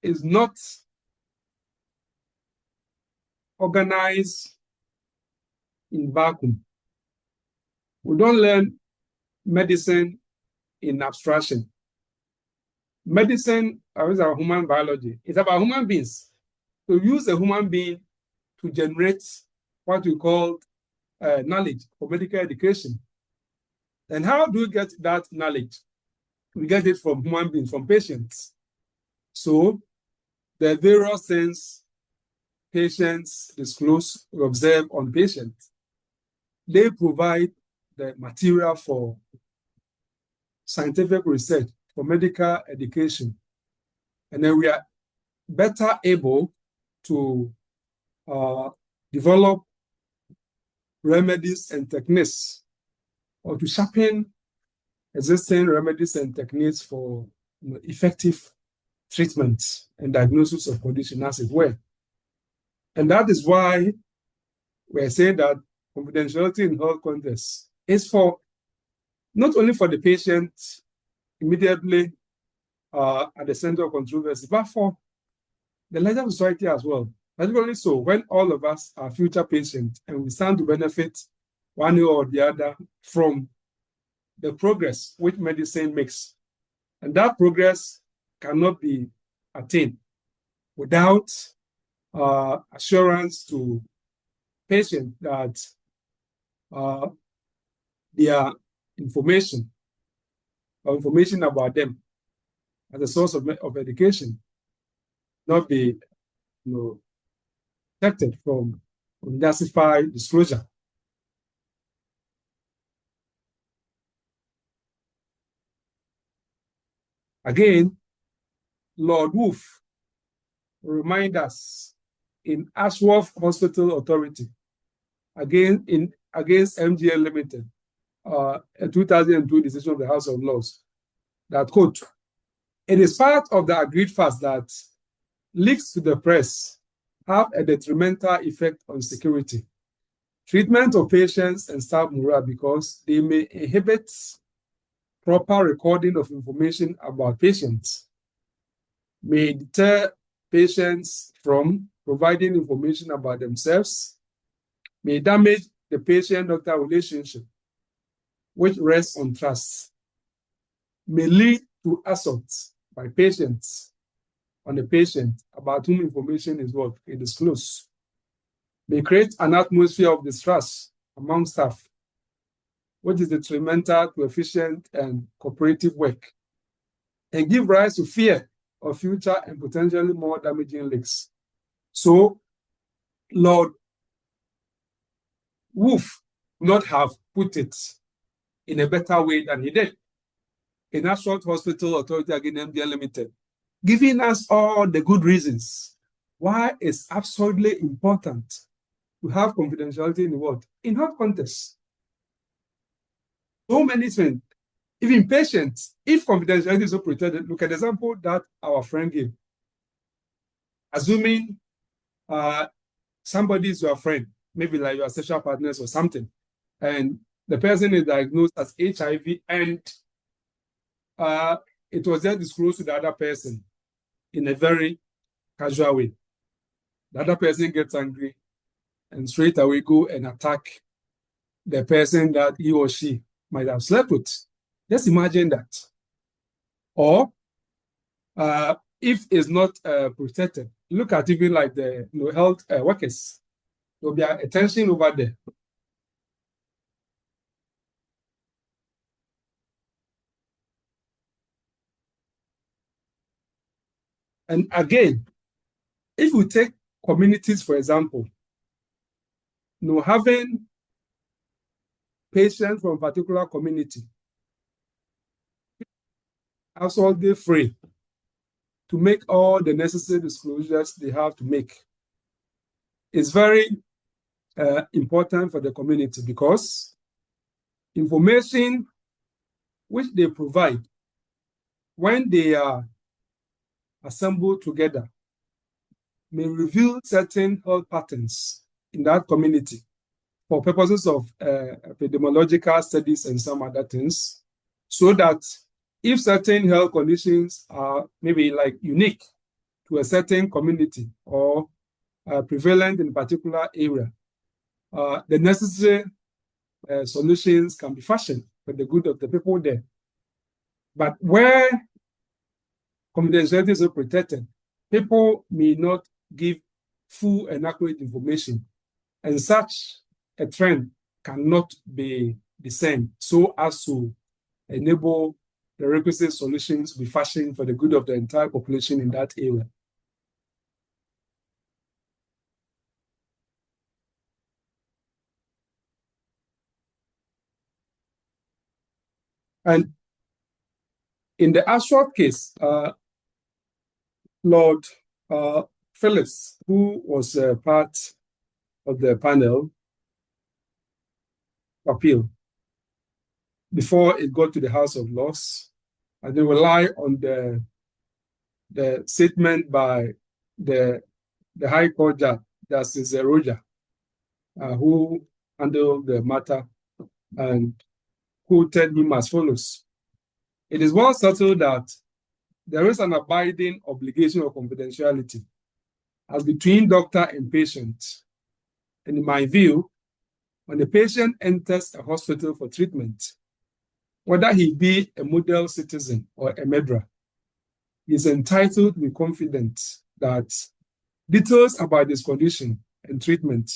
is not organized in vacuum. We don't learn medicine in abstraction. medicine is about human biology. It's about human beings. To use a human being to generate what we call knowledge for medical education. And how do we get that knowledge? We get it from human beings, from patients. So the various things patients disclose or observe on patients, they provide the material for scientific research, for medical education. And then we are better able to develop remedies and techniques, or to sharpen existing remedies and techniques for effective treatment and diagnosis of condition as it were. And that is why we're saying that confidentiality in health context is for not only for the patient immediately at the center of controversy, but for the larger society as well. Particularly so when all of us are future patients and we stand to benefit one way or the other from the progress which medicine makes. And that progress cannot be attained without assurance to patients that their information or information about them as a source of education not be protected from unjustified disclosure. Again, Lord Wolf remind us in Ashworth Hospital Authority, against MGL Limited, a 2002 decision of the House of Lords, that, quote, it is part of the agreed fast that leaks to the press have a detrimental effect on security, treatment of patients and staff morale, because they may inhibit proper recording of information about patients, may deter patients from providing information about themselves, may damage the patient-doctor relationship, which rests on trust, may lead to assaults by patients on the patient about whom information is what is disclosed, may create an atmosphere of distrust among staff, which is detrimental to efficient and cooperative work, and give rise to fear of future and potentially more damaging leaks. So, Lord Wolf would not have put it in a better way than he did in Ashworth Hospital Authority against MDL Limited, giving us all the good reasons why it's absolutely important to have confidentiality in the world, in health context. So many things, even patients, if confidentiality is so protected, look at the example that our friend gave. Assuming somebody is your friend, maybe like your sexual partners or something, and the person is diagnosed as HIV, and it was then disclosed to the other person in a very casual way. The other person gets angry and straight away go and attack the person that he or she might have slept with. Just imagine that. Or if it's not protected, look at even like the health workers. There'll be a tension over there. And again, if we take communities, for example, having patients from a particular community absolutely free to make all the necessary disclosures they have to make is very important for the community, because information which they provide when they are assembled together may reveal certain health patterns in that community for purposes of epidemiological studies and some other things, so that if certain health conditions are maybe like unique to a certain community or prevalent in a particular area, the necessary solutions can be fashioned for the good of the people there. But where confidentiality is so protected, people may not give full and accurate information, and such a trend cannot be discerned so as to enable the requisite solutions to be fashioned for the good of the entire population in that area. And in the actual case, Lord Phillips, who was part of the panel appeal before it got to the House of Lords, and they rely on the statement by the High Court Judge, Justice Roger, who handled the matter and quoted him as follows. It is well settled that there is an abiding obligation of confidentiality as between doctor and patient. And in my view, when the patient enters a hospital for treatment, whether he be a model citizen or a MEDRA, he is entitled to be confident that details about his condition and treatment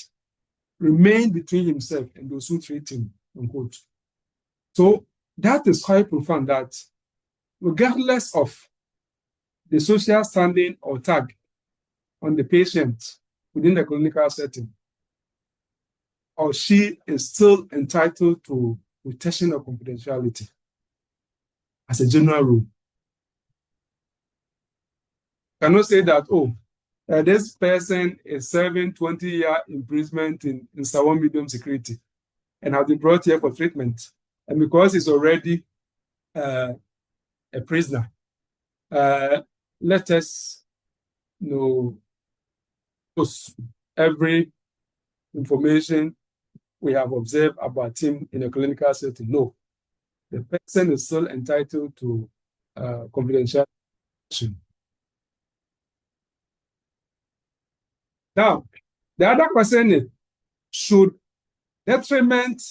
remain between himself and those who treat him, unquote. So that is quite profound, that regardless of the social standing or tag on the patient within the clinical setting, or she is still entitled to protection of confidentiality as a general rule. I cannot say that, this person is serving 20-year imprisonment in Sawam medium security and has been brought here for treatment. And because he's already a prisoner, let us post every information we have observed about him in a clinical setting. No, the person is still entitled to confidentiality. Now, the other question is, should detriment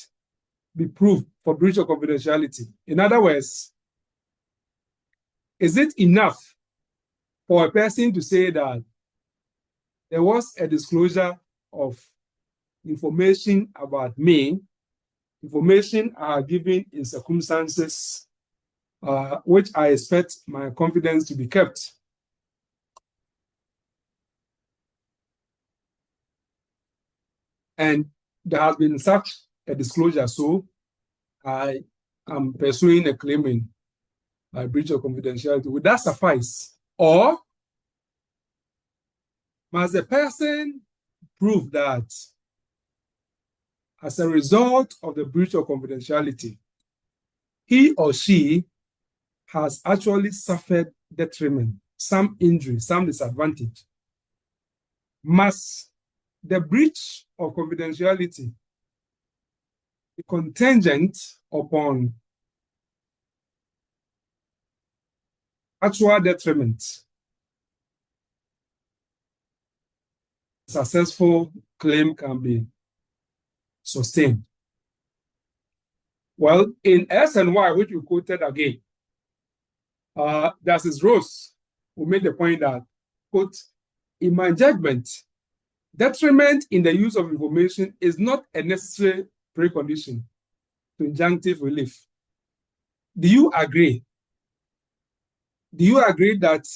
be proved for breach of confidentiality? In other words, is it enough for a person to say that there was a disclosure of information about me, information I have given in circumstances which I expect my confidence to be kept? And there has been such a disclosure, so I am pursuing a claim in breach of confidentiality. Would that suffice? Or must the person prove that as a result of the breach of confidentiality, he or she has actually suffered detriment, some injury, some disadvantage? Must the breach of confidentiality be contingent upon actual detriment? Successful claim can be sustained. Well, in S and Y, which we quoted again, Justice Rose who made the point that, quote, in my judgment, detriment in the use of information is not a necessary precondition to injunctive relief. Do you agree? Do you agree that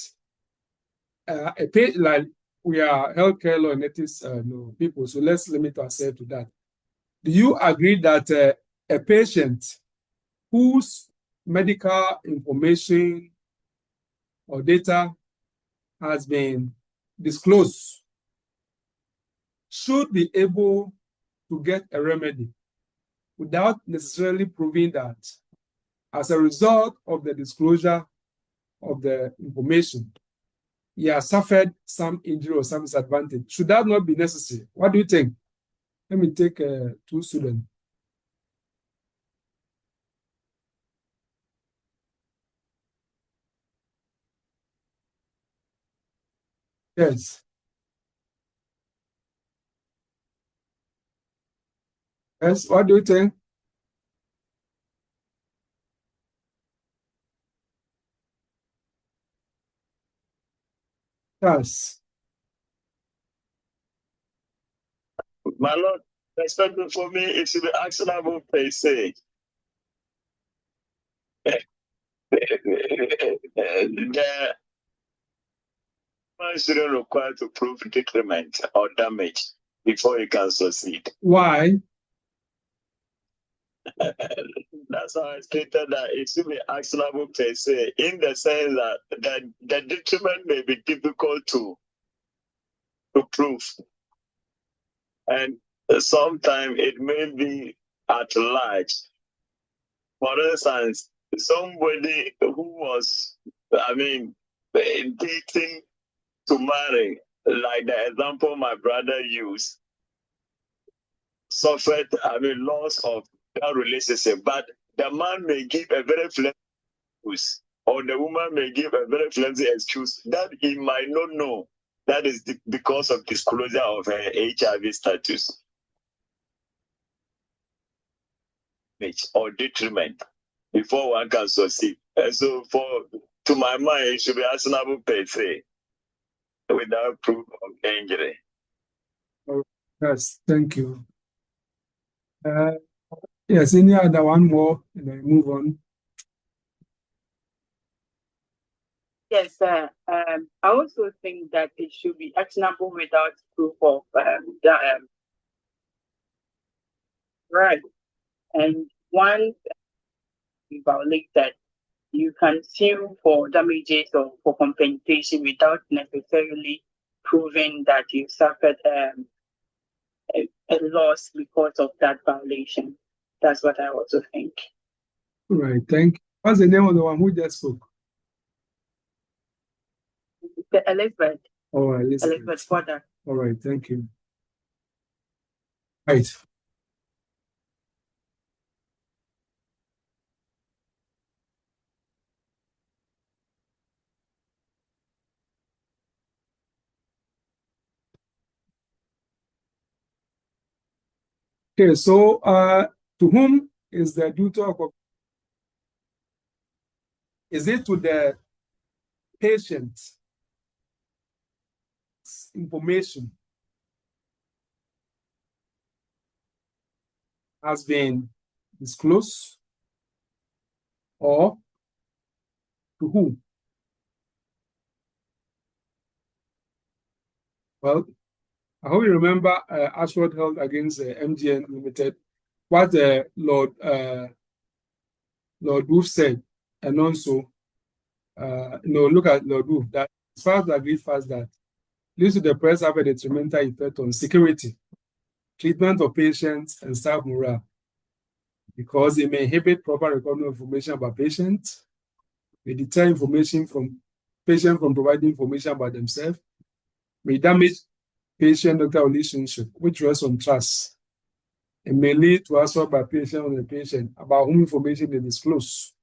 like we are healthcare law and ethics people, so let's limit ourselves to that. Do you agree that a patient whose medical information or data has been disclosed should be able to get a remedy without necessarily proving that as a result of the disclosure of the information, he has suffered some injury or some disadvantage? Should that not be necessary? What do you think? Let me take two students. Yes. Yes, what do you think? Yes. My Lord, respectful for me, it should be actionable per se. The man shouldn't require to prove decrement or damage before he can succeed. Why? That's how I stated that it should be actionable per se, in the sense that the detriment may be difficult to prove. And sometimes it may be at large. For instance, somebody who was, dating to marry, like the example my brother used, suffered, loss of that relationship. But the man may give a very flimsy excuse, or the woman may give a very flimsy excuse that he might not know. That is because of disclosure of her HIV status or detriment before one can succeed. And so, to my mind, it should be actionable per se, without proof of injury. Yes, thank you. Yes, any other one more, and then move on. Yes, I also think that it should be actionable without proof of right. And once you violate that, you can sue for damages or for compensation without necessarily proving that you suffered a loss because of that violation. That's what I also think. Right, thank you. What's the name of the one who just spoke? Elizabeth. Oh, Elizabeth. Elizabeth Fodder. All right, thank you. Right. Okay, so to whom is the duty of? Is it to the patient? Information has been disclosed, or to whom? Well, I hope you remember Ashford Health against MGN Limited. What Lord Wolf said, and also, look at Lord Wolf, that as far as agreed fast that leads to the press have a detrimental effect on security, treatment of patients, and staff morale, because it may inhibit proper recording of information about patients, may deter information from patients from providing information about themselves, may damage patient-doctor relationship, which rests on trust. It may lead to assault by patient on the patient about whom information they disclose.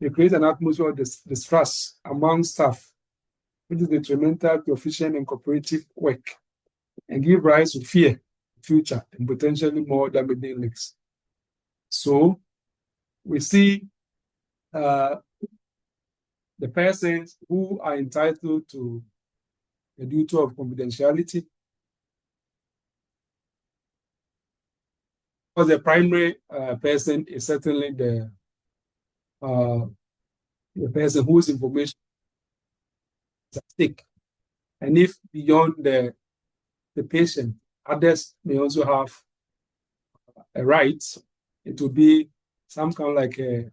They create an atmosphere of distrust among staff, which is detrimental to efficient and cooperative work, and give rise to fear, future, and potentially more damaging leaks. So we see the persons who are entitled to the duty of confidentiality, because the primary person is certainly the person whose information is at stake. And if beyond the patient, others may also have a right, it will be some kind of like a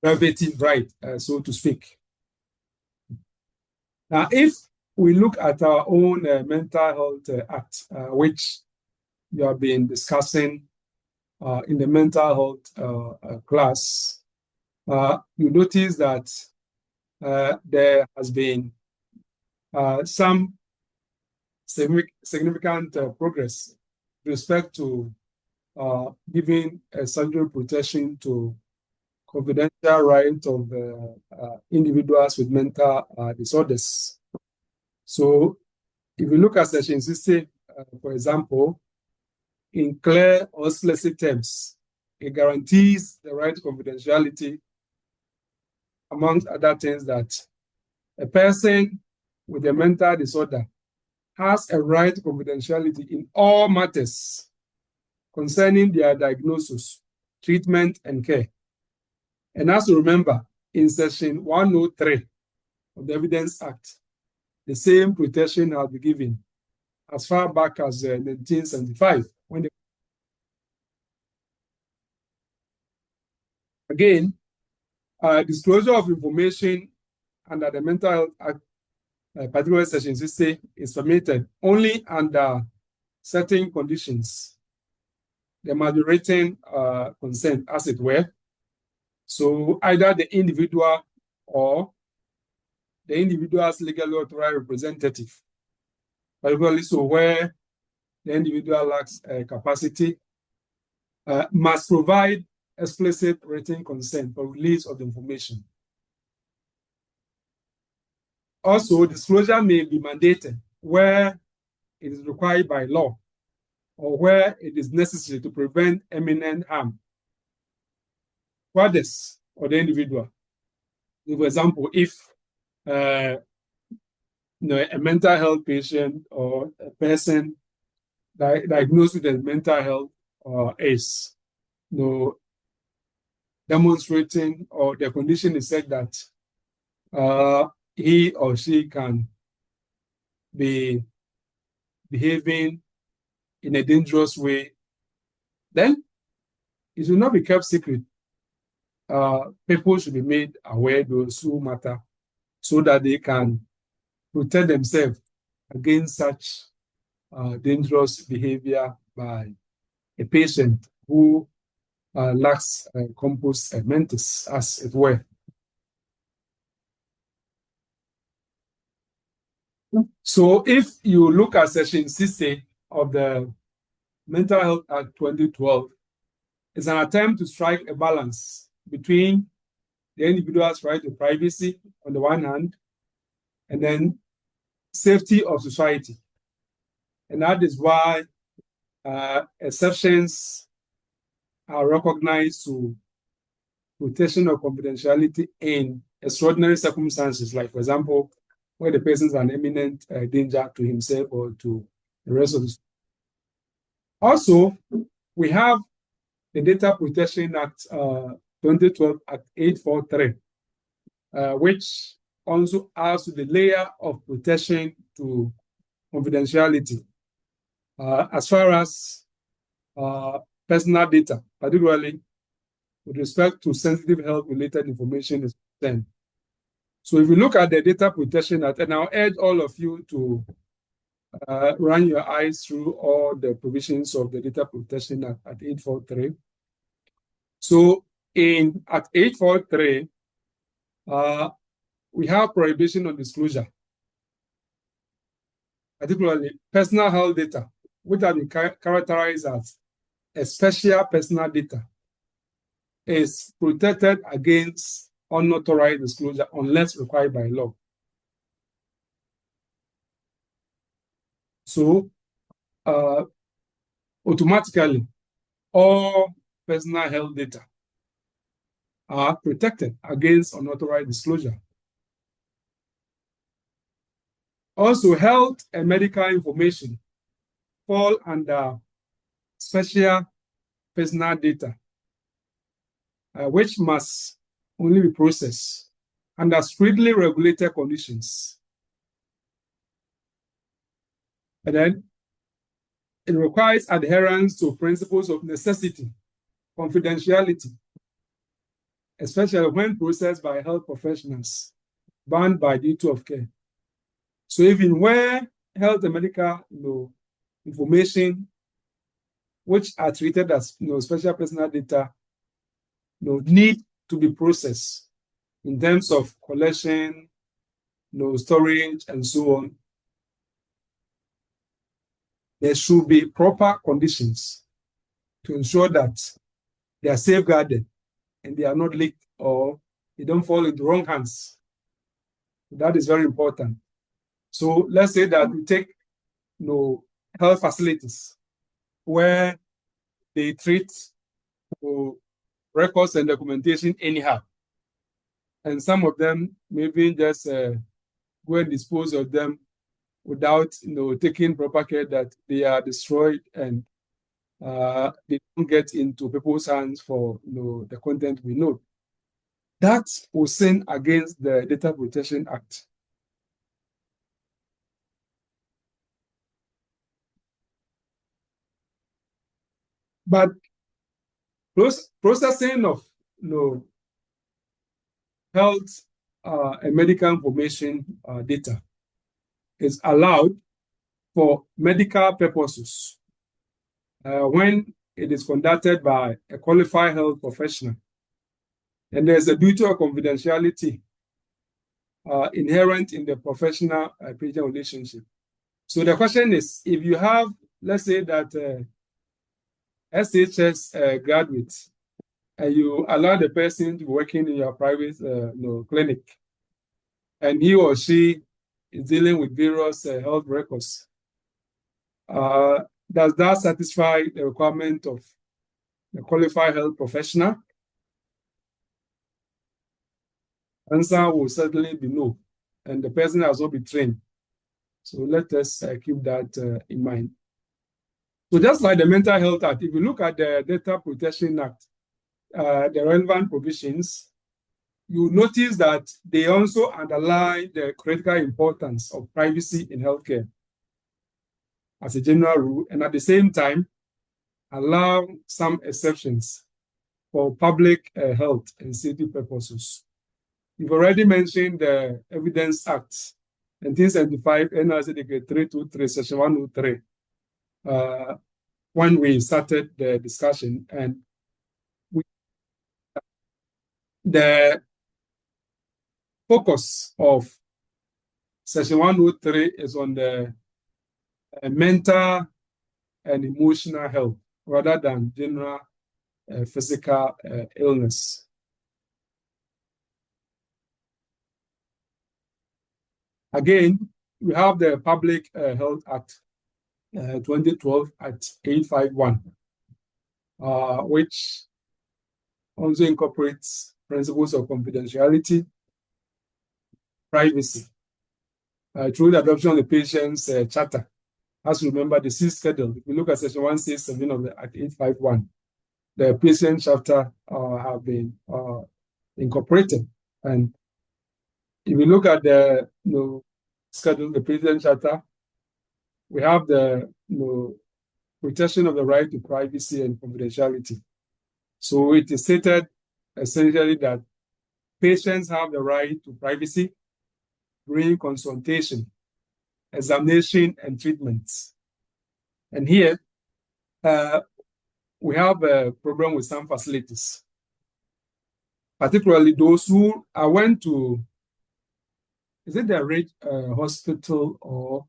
derivative right, so to speak. Now, if we look at our own Mental Health Act, which we have been discussing in the mental health class, you notice that there has been some significant progress with respect to giving statutory protection to confidential rights of individuals with mental disorders. So if you look at Section 60, for example, in clear or explicit terms, it guarantees the right to confidentiality, amongst other things, that a person with a mental disorder has a right to confidentiality in all matters concerning their diagnosis, treatment, and care. And as you remember, in section 103 of the Evidence Act, the same protection has been given as far back as 1975. Again, disclosure of information under the Mental Health Act, particularly section 60, is permitted only under certain conditions. There must be written consent, as it were. So either the individual or the individual's legally authorized representative, particularly so where the individual lacks capacity, must provide explicit written consent for release of the information. Also, disclosure may be mandated where it is required by law or where it is necessary to prevent imminent harm to others or the individual. For example, if a mental health patient or a person diagnosed with a mental health is demonstrating or the condition is said that he or she can be behaving in a dangerous way, then it should not be kept secret. People should be made aware, those who matter, so that they can protect themselves against such dangerous behavior by a patient who lacks compos mentis, as it were. So if you look at section 60 of the Mental Health Act 2012, it's an attempt to strike a balance between the individual's right to privacy on the one hand, and then safety of society. And that is why exceptions are recognized to protection of confidentiality in extraordinary circumstances, like, for example, where the person is an imminent danger to himself or to the rest of the society. Also, we have the Data Protection Act 2012 Act 843, which also adds to the layer of protection to confidentiality as far as personal data, particularly with respect to sensitive health-related information is concerned. So if you look at the Data Protection Act, and I'll urge all of you to run your eyes through all the provisions of the Data Protection Act at 843. So in Act 843, we have prohibition on disclosure, particularly personal health data, which have been characterized as special personal data, is protected against unauthorized disclosure unless required by law. So automatically, all personal health data are protected against unauthorized disclosure. Also, health and medical information fall under special personal data, which must only be processed under strictly regulated conditions. And then it requires adherence to principles of necessity, confidentiality, especially when processed by health professionals bound by duty of care. So even where health and medical information, which are treated as special personal data, need to be processed in terms of collection, storage, and so on, there should be proper conditions to ensure that they are safeguarded and they are not leaked or they don't fall into wrong hands. That is very important. So let's say that we take health facilities where they treat records and documentation anyhow. And some of them maybe just go and dispose of them without taking proper care that they are destroyed and they don't get into people's hands for the content we know. That will sin against the Data Protection Act. But processing of health and medical information data is allowed for medical purposes when it is conducted by a qualified health professional. And there's a duty of confidentiality inherent in the professional patient relationship. So the question is, if you have, let's say that SHS graduate, and you allow the person to be working in your private clinic, and he or she is dealing with various health records, does that satisfy the requirement of a qualified health professional? Answer will certainly be no, and the person has not been trained. So let us keep that in mind. So just like the Mental Health Act, if you look at the Data Protection Act, the relevant provisions, you notice that they also underline the critical importance of privacy in healthcare as a general rule, and at the same time, allow some exceptions for public health and safety purposes. You've already mentioned the Evidence Act, 1975, NRC Decree 323, Section 103, when we started the discussion, and the focus of Section 103 is on the mental and emotional health rather than general physical illness. Again, we have the Public Health Act 2012 at 851, which also incorporates principles of confidentiality, privacy, through the adoption of the patient's charter. As you remember, the C schedule, if you look at section 167 of the Act 851, the patient charter have been incorporated. And if you look at the schedule, the patient charter, we have the protection of the right to privacy and confidentiality. So it is stated essentially that patients have the right to privacy during consultation, examination, and treatments. And here, we have a problem with some facilities, particularly those who went to, is it the Ridge Hospital or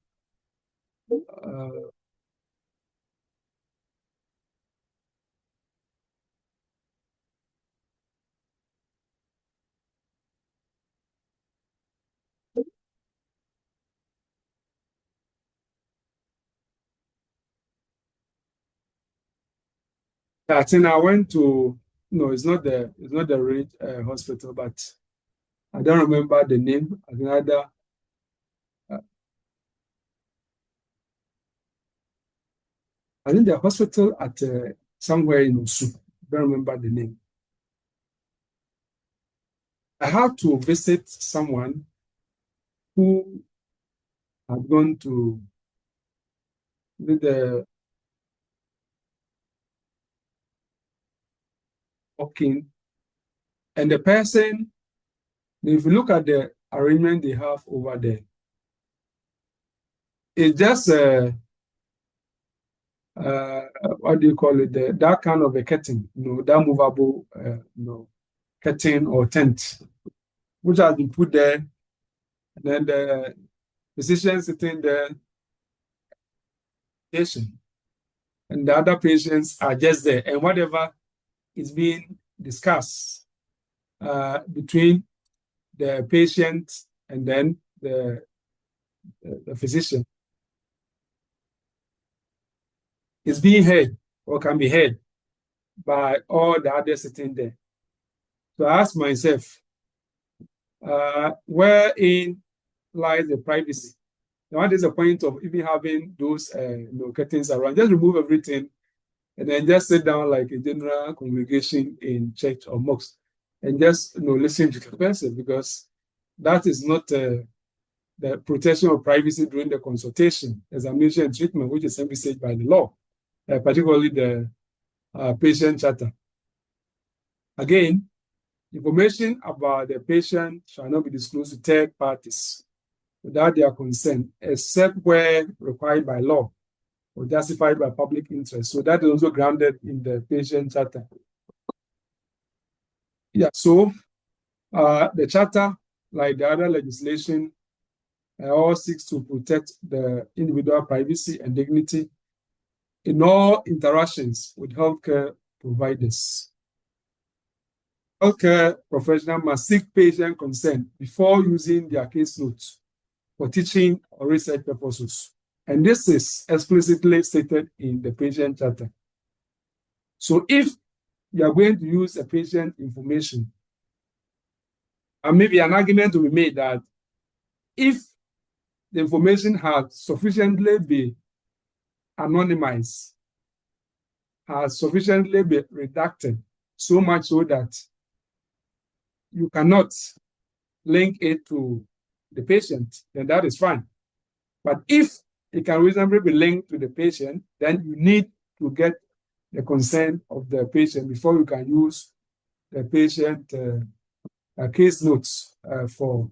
I think I went to, no, it's not the Ridge Hospital, but I don't remember the name. I think either I think the hospital at somewhere in Osu. I don't remember the name. I had to visit someone who had gone to the walking, and the person, if you look at the arrangement they have over there, it's just what do you call it? That kind of a curtain, that movable, curtain or tent, which has been put there, and then the physician sitting there, patient, and the other patients are just there, and whatever is being discussed between the patient and then the physician is being heard or can be heard by all the others sitting there. So I ask myself, wherein lies the privacy. Now, what is the point of even having those curtains around? Just remove everything and then just sit down like a general congregation in church or mosque and just listen to the person, because that is not the protection of privacy during the consultation, examination, and treatment, which is envisaged by the law, particularly the patient charter. Again, information about the patient shall not be disclosed to third parties without their consent, except where required by law or justified by public interest. So that is also grounded in the patient charter. Yeah, so the charter, like the other legislation, all seeks to protect the individual privacy and dignity in all interactions with healthcare providers. Healthcare professionals must seek patient consent before using their case notes for teaching or research purposes. And this is explicitly stated in the patient charter. So if you are going to use a patient information, and maybe an argument will be made that if the information has sufficiently been anonymized, has sufficiently been redacted, so much so that you cannot link it to the patient, then that is fine. But if it can reasonably be linked to the patient, then you need to get the consent of the patient before you can use the patient case notes for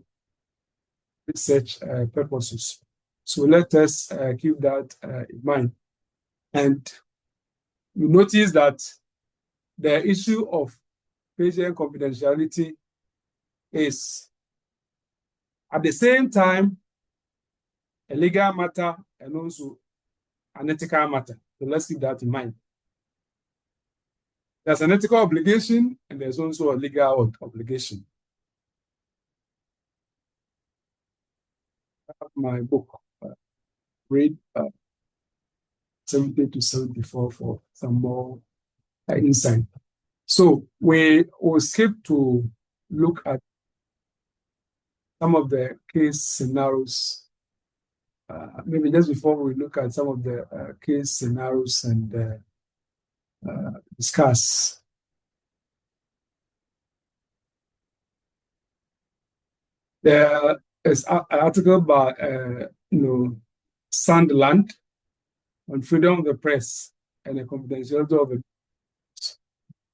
research purposes. So let us keep that in mind. And you notice that the issue of patient confidentiality is at the same time a legal matter and also an ethical matter. So let's keep that in mind. There's an ethical obligation and there's also a legal obligation. I have my book, read 70 to 74 for some more insight. So we will skip to look at some of the case scenarios. Maybe just before we look at some of the case scenarios and discuss. There is an article by Sunderland on freedom of the press and the confidentiality of it,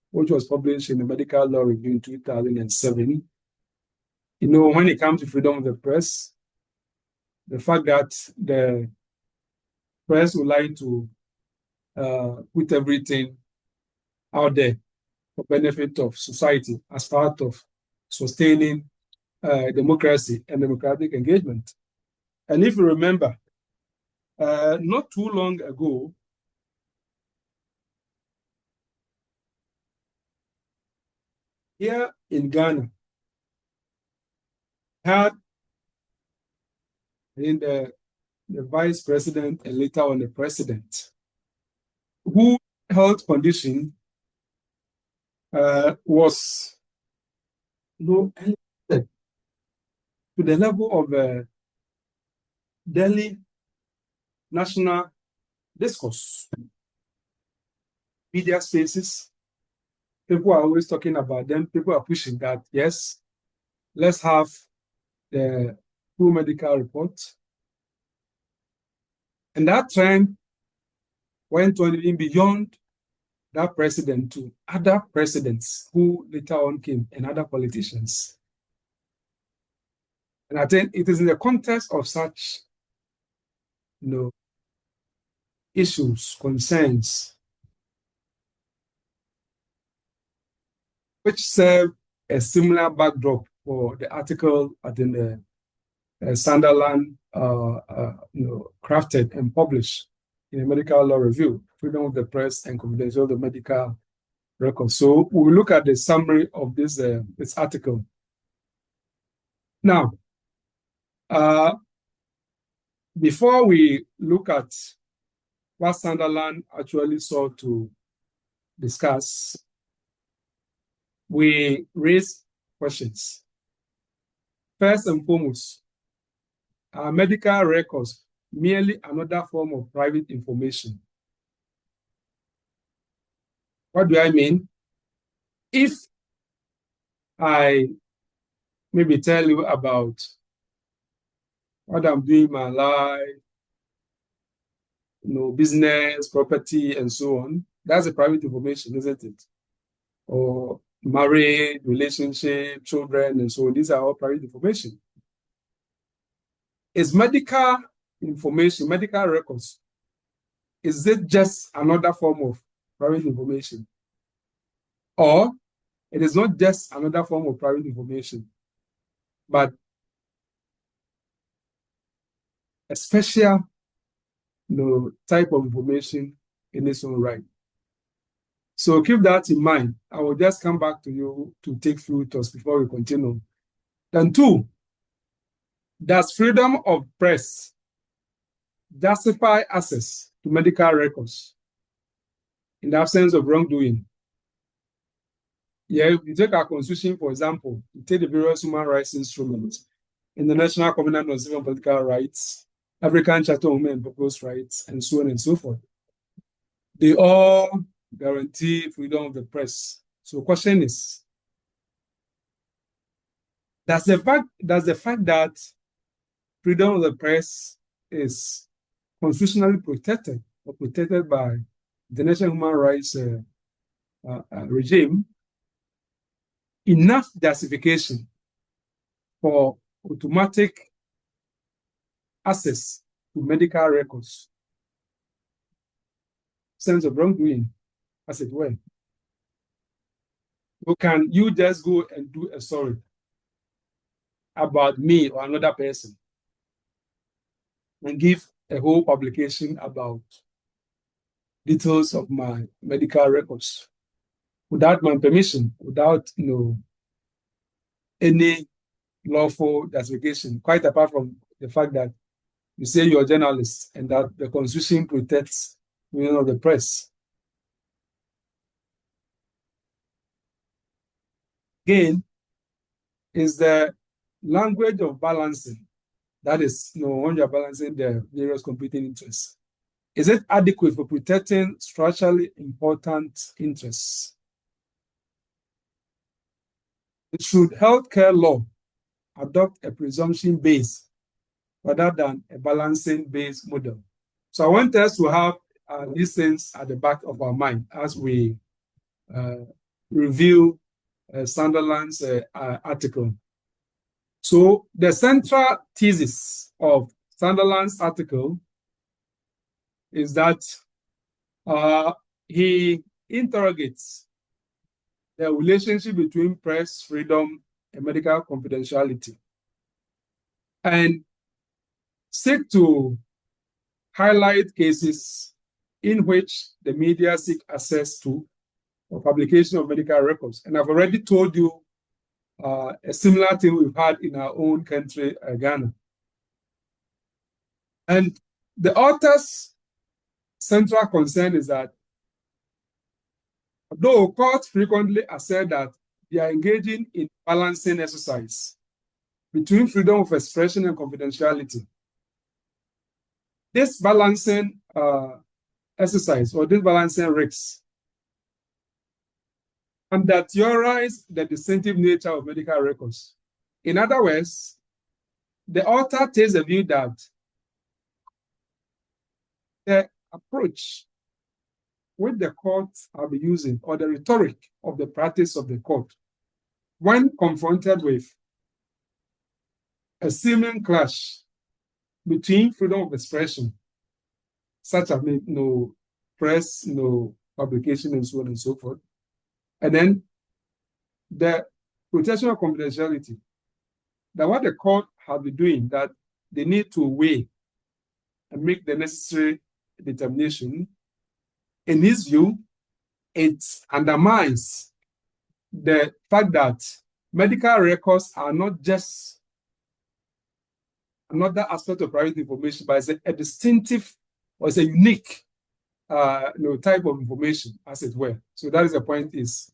which was published in the Medical Law Review in 2007. When it comes to freedom of the press, the fact that the press would like to put everything out there for benefit of society as part of sustaining democracy and democratic engagement. And if you remember, not too long ago, here in Ghana, had the vice president and later on the president, whose health condition was elevated to the level of daily national discourse. Media spaces, people are always talking about them. People are pushing that, yes, let's have the full medical report. And that trend went on even beyond that president to other presidents who later on came and other politicians. And I think it is in the context of such issues, concerns, which serve a similar backdrop for the article in the Sunderland crafted and published in the Medical Law Review, freedom of the press and confidentiality of the medical records. So we'll look at the summary of this article. Now, before we look at what Sunderland actually sought to discuss, we raise questions. First and foremost, are medical records merely another form of private information? What do I mean? If I maybe tell you about what I'm doing in my life, business, property, and so on, that's a private information, isn't it? Or marriage, relationship, children, and so on. These are all private information. Is medical information, medical records, is it just another form of private information? Or it is not just another form of private information, but a special type of information in its own right. So keep that in mind. I will just come back to you to take few thoughts before we continue. Then 2, does freedom of press justify access to medical records in the absence of wrongdoing? Yeah, if you take our constitution, for example, you take the various human rights instruments, International Covenant on Civil and Political Rights, African Charter on Human and Purpose Rights, and so on and so forth. They all guarantee freedom of the press. So the question is, does the fact that freedom of the press is constitutionally protected or protected by the National Human Rights regime enough justification for automatic access to medical records, sense of wrongdoing, as it were? Or can you just go and do a story about me or another person and give a whole publication about details of my medical records without my permission, without any lawful justification, quite apart from the fact that you say you're a journalist and that the Constitution protects freedom of the press? Again, is the language of balancing, that is, when you're balancing the various competing interests, is it adequate for protecting structurally important interests? Should healthcare law adopt a presumption-based rather than a balancing-based model? So I want us to have these things at the back of our mind as we review Sunderland's article. So the central thesis of Sunderland's article is that he interrogates the relationship between press freedom and medical confidentiality, and seek to highlight cases in which the media seek access to or publication of medical records. And I've already told you a similar thing we've had in our own country, Ghana. And the author's central concern is that though courts frequently assert that they are engaging in balancing exercise between freedom of expression and confidentiality, this balancing exercise or this balancing risks underlies the distinctive nature of medical records. In other words, the author takes the view that the approach which the courts are using, or the rhetoric of the practice of the court, when confronted with a seeming clash between freedom of expression, such as press, publication, and so on and so forth, and then the protection of confidentiality, that what the court has been doing, that they need to weigh and make the necessary determination. In his view, it undermines the fact that medical records are not just another aspect of private information, but it's a distinctive or it's a unique type of information, as it were. So that is the point is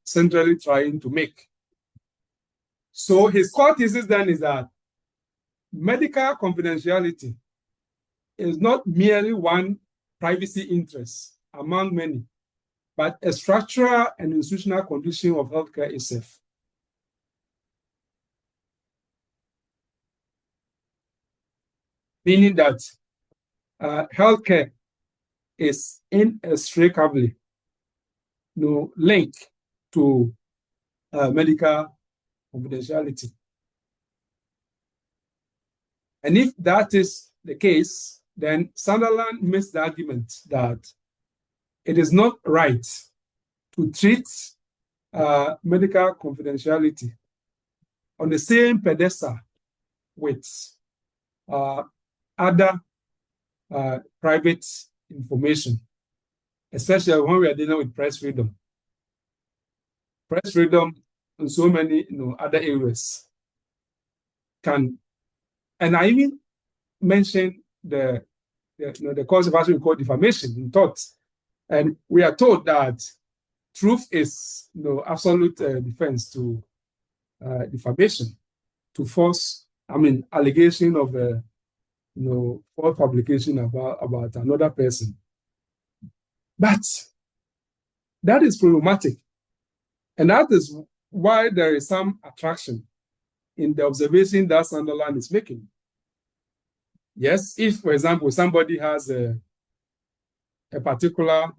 centrally trying to make. So his core thesis then is that medical confidentiality is not merely one privacy interest among many, but a structural and institutional condition of healthcare itself. Meaning that healthcare is inextricably linked to medical confidentiality. And if that is the case, then Sunderland makes the argument that it is not right to treat medical confidentiality on the same pedestal with other private information, especially when we are dealing with press freedom. Press freedom in so many other areas can, and I even mentioned the concept we call defamation in thought, and we are told that truth is absolute defense to defamation, to false, allegation of false publication about another person. But that is problematic, and that is why there is some attraction in the observation that Sunderland is making. Yes, if, for example, somebody has a particular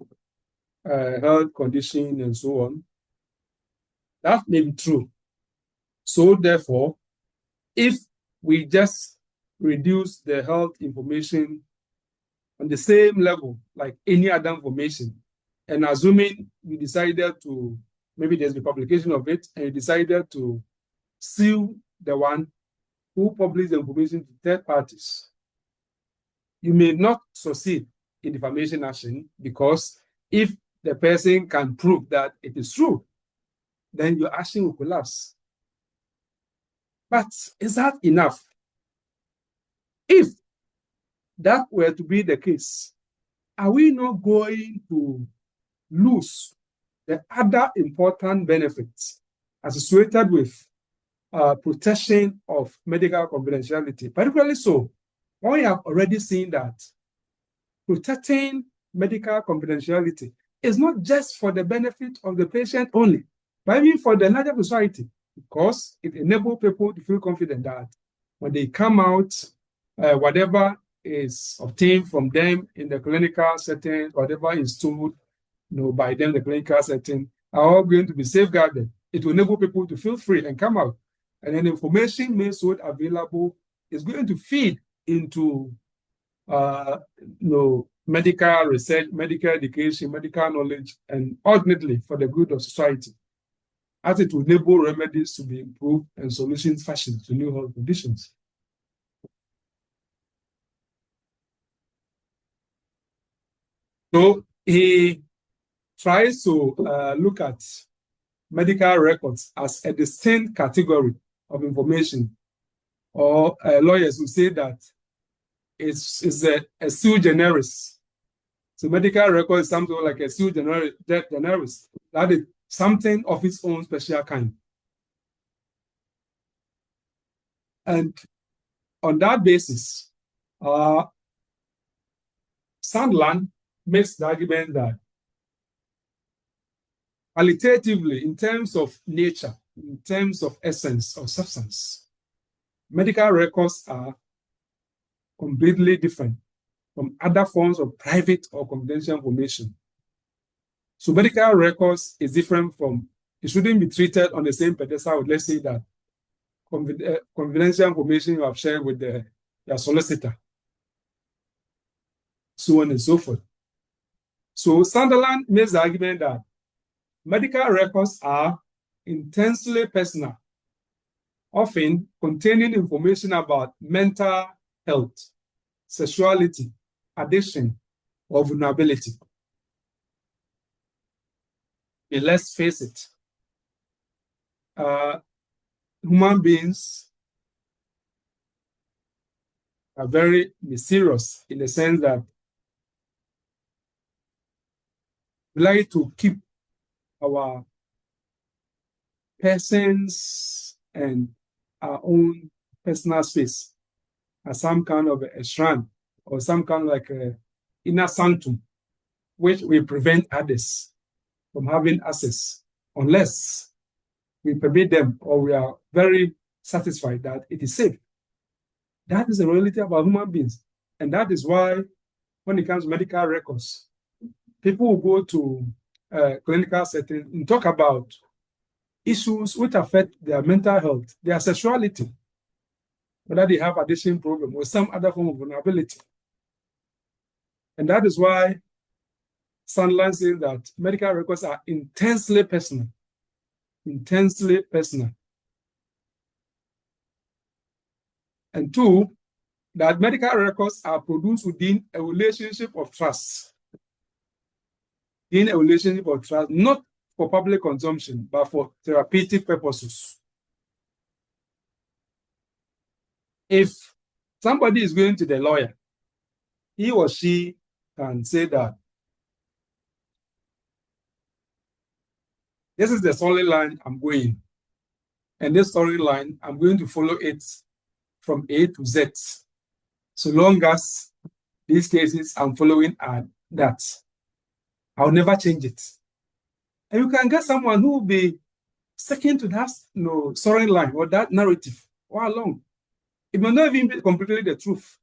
health condition and so on, that may be true. So therefore, if we just reduce the health information on the same level like any other information, and assuming we decided to, maybe there's the publication of it, and you decided to sue the one who published the information to third parties, you may not succeed in defamation action, because if the person can prove that it is true, then your action will collapse. But is that enough? If that were to be the case, are we not going to lose the other important benefits associated with protection of medical confidentiality? Particularly so, when we have already seen that protecting medical confidentiality is not just for the benefit of the patient only, but even for the larger society, because it enables people to feel confident that when they come out, whatever is obtained from them in the clinical setting, whatever is told by them in the clinical setting, are all going to be safeguarded. It will enable people to feel free and come out. And then information made so available is going to feed into medical research, medical education, medical knowledge, and ultimately for the good of society, as it will enable remedies to be improved and solutions fashioned to new health conditions. So he tries to look at medical records as a distinct category of information, or lawyers will say that it's a sui generis. So medical record is something like a sui generis, that is something of its own special kind. And on that basis, Sunderland makes the argument that qualitatively, in terms of nature, in terms of essence or substance, medical records are completely different from other forms of private or confidential information. So medical records is different from, it shouldn't be treated on the same pedestal with, let's say, that confidential information you have shared with your solicitor, so on and so forth. So Sunderland makes the argument that medical records are intensely personal, often containing information about mental health, sexuality, addiction, or vulnerability. But let's face it, human beings are very mysterious in the sense that we like to keep our persons and our own personal space as some kind of a shrine or some kind of like a inner sanctum, which will prevent others from having access unless we permit them or we are very satisfied that it is safe. That is the reality about human beings. And that is why when it comes to medical records, people will go to clinical settings and talk about issues which affect their mental health, their sexuality, whether they have addiction problem or some other form of vulnerability. And that is why Sandland says that medical records are intensely personal. Intensely personal. And two, that medical records are produced within a relationship of trust. In a relationship of trust, not for public consumption, but for therapeutic purposes. If somebody is going to the lawyer, he or she can say that this is the storyline I'm going. And this storyline, I'm going to follow it from A to Z. So long as these cases I'm following are that, I'll never change it. And you can get someone who will be sticking to that storyline or that narrative all along. It may not even be completely the truth.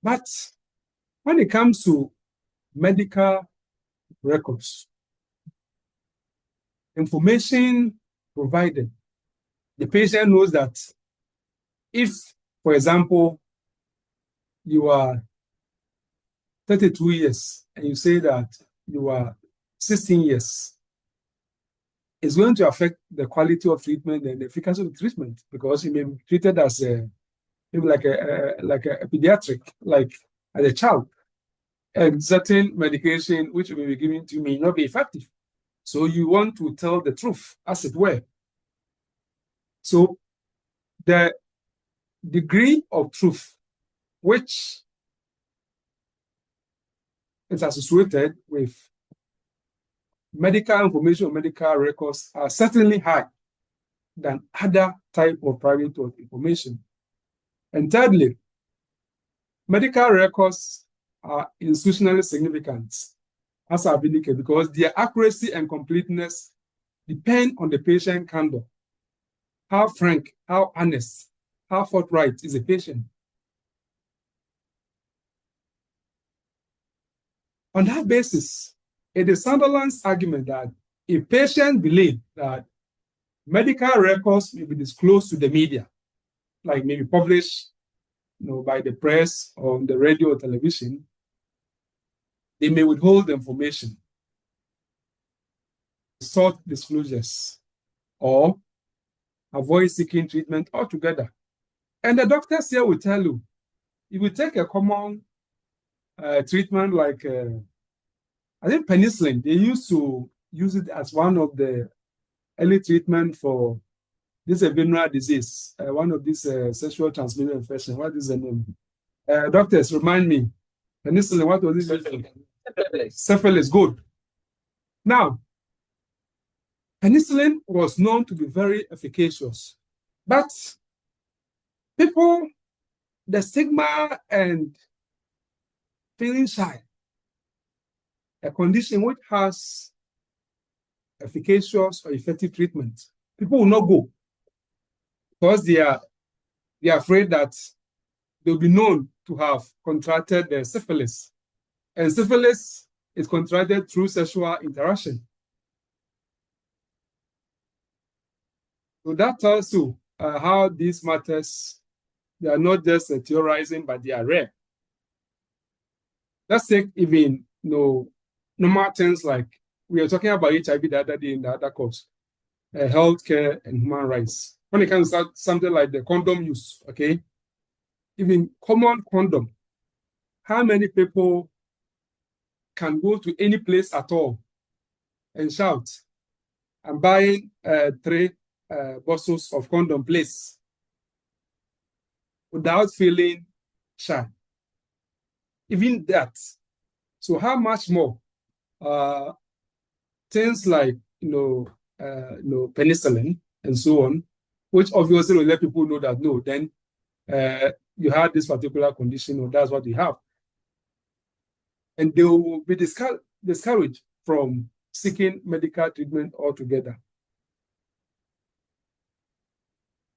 But when it comes to medical records, information provided, the patient knows that if, for example, you are 32 years and you say that you are 16 years, it's going to affect the quality of treatment and the efficacy of the treatment because you may be treated as maybe like a pediatric, like as a child. And certain medication which will be given to you may not be effective. So you want to tell the truth, as it were. So the degree of truth which is associated with medical information or medical records are certainly high than other type of private information. And thirdly, medical records are institutionally significant, as I've indicated, because their accuracy and completeness depend on the patient candor. How frank, how honest, how forthright is the patient. On that basis, it is Sunderland's argument that if patients believe that medical records may be disclosed to the media, like maybe published by the press or on the radio or television, they may withhold the information, sought disclosures, or avoid seeking treatment altogether. And the doctors here will tell you, if you take a common treatment like, I think penicillin, they used to use it as one of the early treatment for this venereal disease, one of these sexual transmitted infection. What is the name? Doctors, remind me. Penicillin, what was this? Syphilis, good. Now, penicillin was known to be very efficacious, but people, the stigma and feeling shy, a condition which has efficacious or effective treatment, people will not go because they are afraid that they'll be known to have contracted the syphilis. And syphilis is contracted through sexual interaction. So that tells you how these matters, they are not just theorizing, but they are rare. Let's take even normal things like we are talking about HIV the other day in the other course, healthcare and human rights. When it comes to something like the condom use, okay, even common condom, how many people can go to any place at all and shout, I'm buying 3 bottles of condom, please, without feeling shy? Even that. So how much more things like penicillin and so on, which obviously will let people know that no, then you had this particular condition, or that's what you have. And they will be discouraged from seeking medical treatment altogether.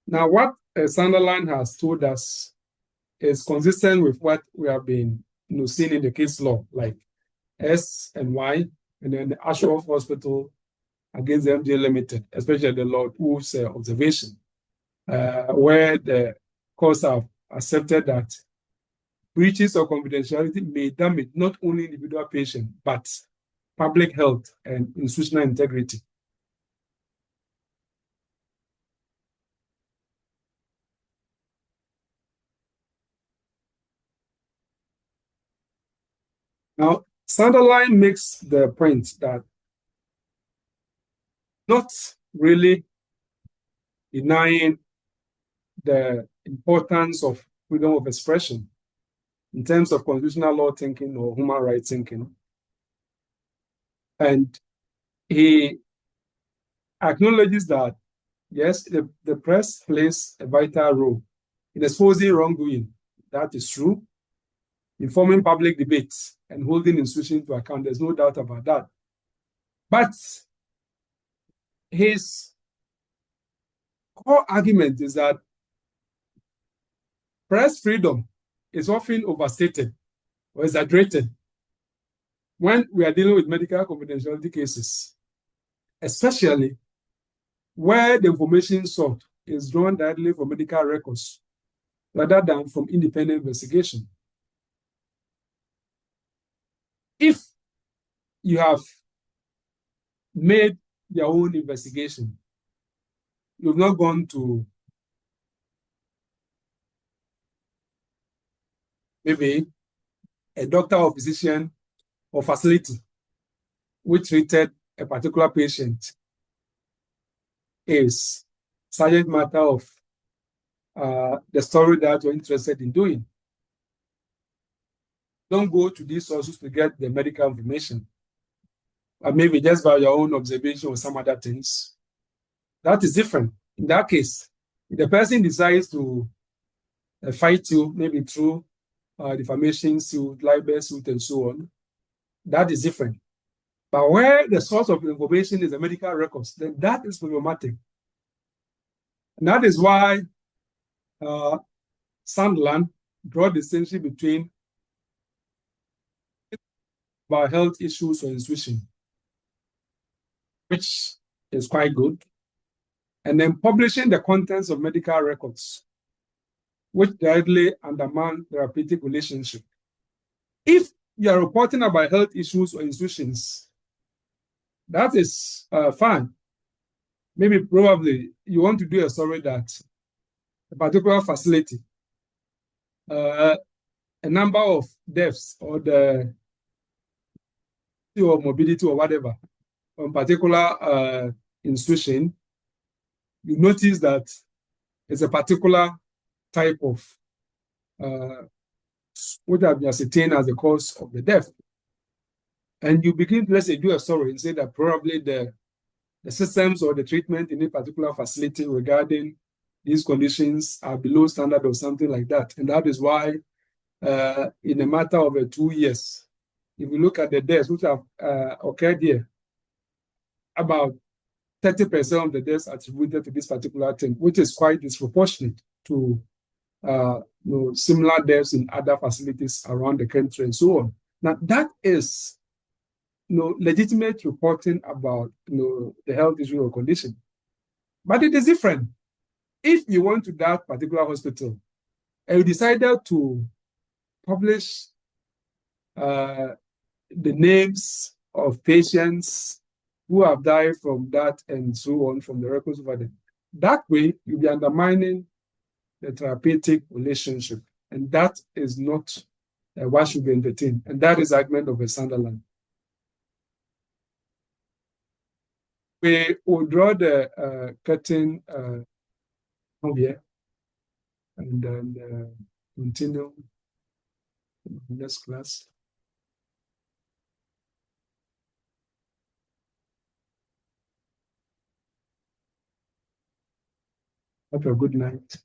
Now, what Sunderland has told us is consistent with what we have been seeing in the case law, like S and Y, and then the Ashworth Hospital against the MJ Limited, especially the Lord Wolf's observation, where the courts have accepted that breaches of confidentiality may damage not only individual patients, but public health and institutional integrity. Now, Sunderland makes the point that not really denying the importance of freedom of expression in terms of constitutional law thinking or human rights thinking. And he acknowledges that, yes, the press plays a vital role in exposing wrongdoing. That is true. Informing public debates and holding institutions to account. There's no doubt about that. But his core argument is that press freedom is often overstated or exaggerated when we are dealing with medical confidentiality cases, especially where the information sought is drawn directly from medical records rather than from independent investigation. If you have made your own investigation, you've not gone to maybe a doctor or physician or facility which treated a particular patient, is subject matter of the story that you're interested in doing. Don't go to these sources to get the medical information, or maybe just by your own observation or some other things. That is different. In that case, if the person decides to fight you, maybe through defamation suit, libel suit, and so on, that is different. But where the source of information is the medical records, then that is problematic. And that is why Sunderland draw distinction between about health issues or institution, which is quite good, and then publishing the contents of medical records, which directly undermine therapeutic relationship. If you are reporting about health issues or institutions, that is fine. Maybe probably you want to do a story that a particular facility, a number of deaths or the or mobility or whatever, on particular institution, you notice that it's a particular type of what have been ascertained as the cause of the death. And you begin, let's say, do a story and say that probably the systems or the treatment in a particular facility regarding these conditions are below standard or something like that. And that is why in a matter of 2 years, if you look at the deaths which have occurred here, about 30% of the deaths attributed to this particular thing, which is quite disproportionate to similar deaths in other facilities around the country and so on. Now, that is legitimate reporting about the health issue or condition. But it is different. If you went to that particular hospital and you decided to publish the names of patients who have died from that and so on from the records over there, that way you'll be undermining the therapeutic relationship. And that is not what should be entertained. And that is the argument of a Sunderland. We will draw the curtain here and then continue in the next class. Have a good night.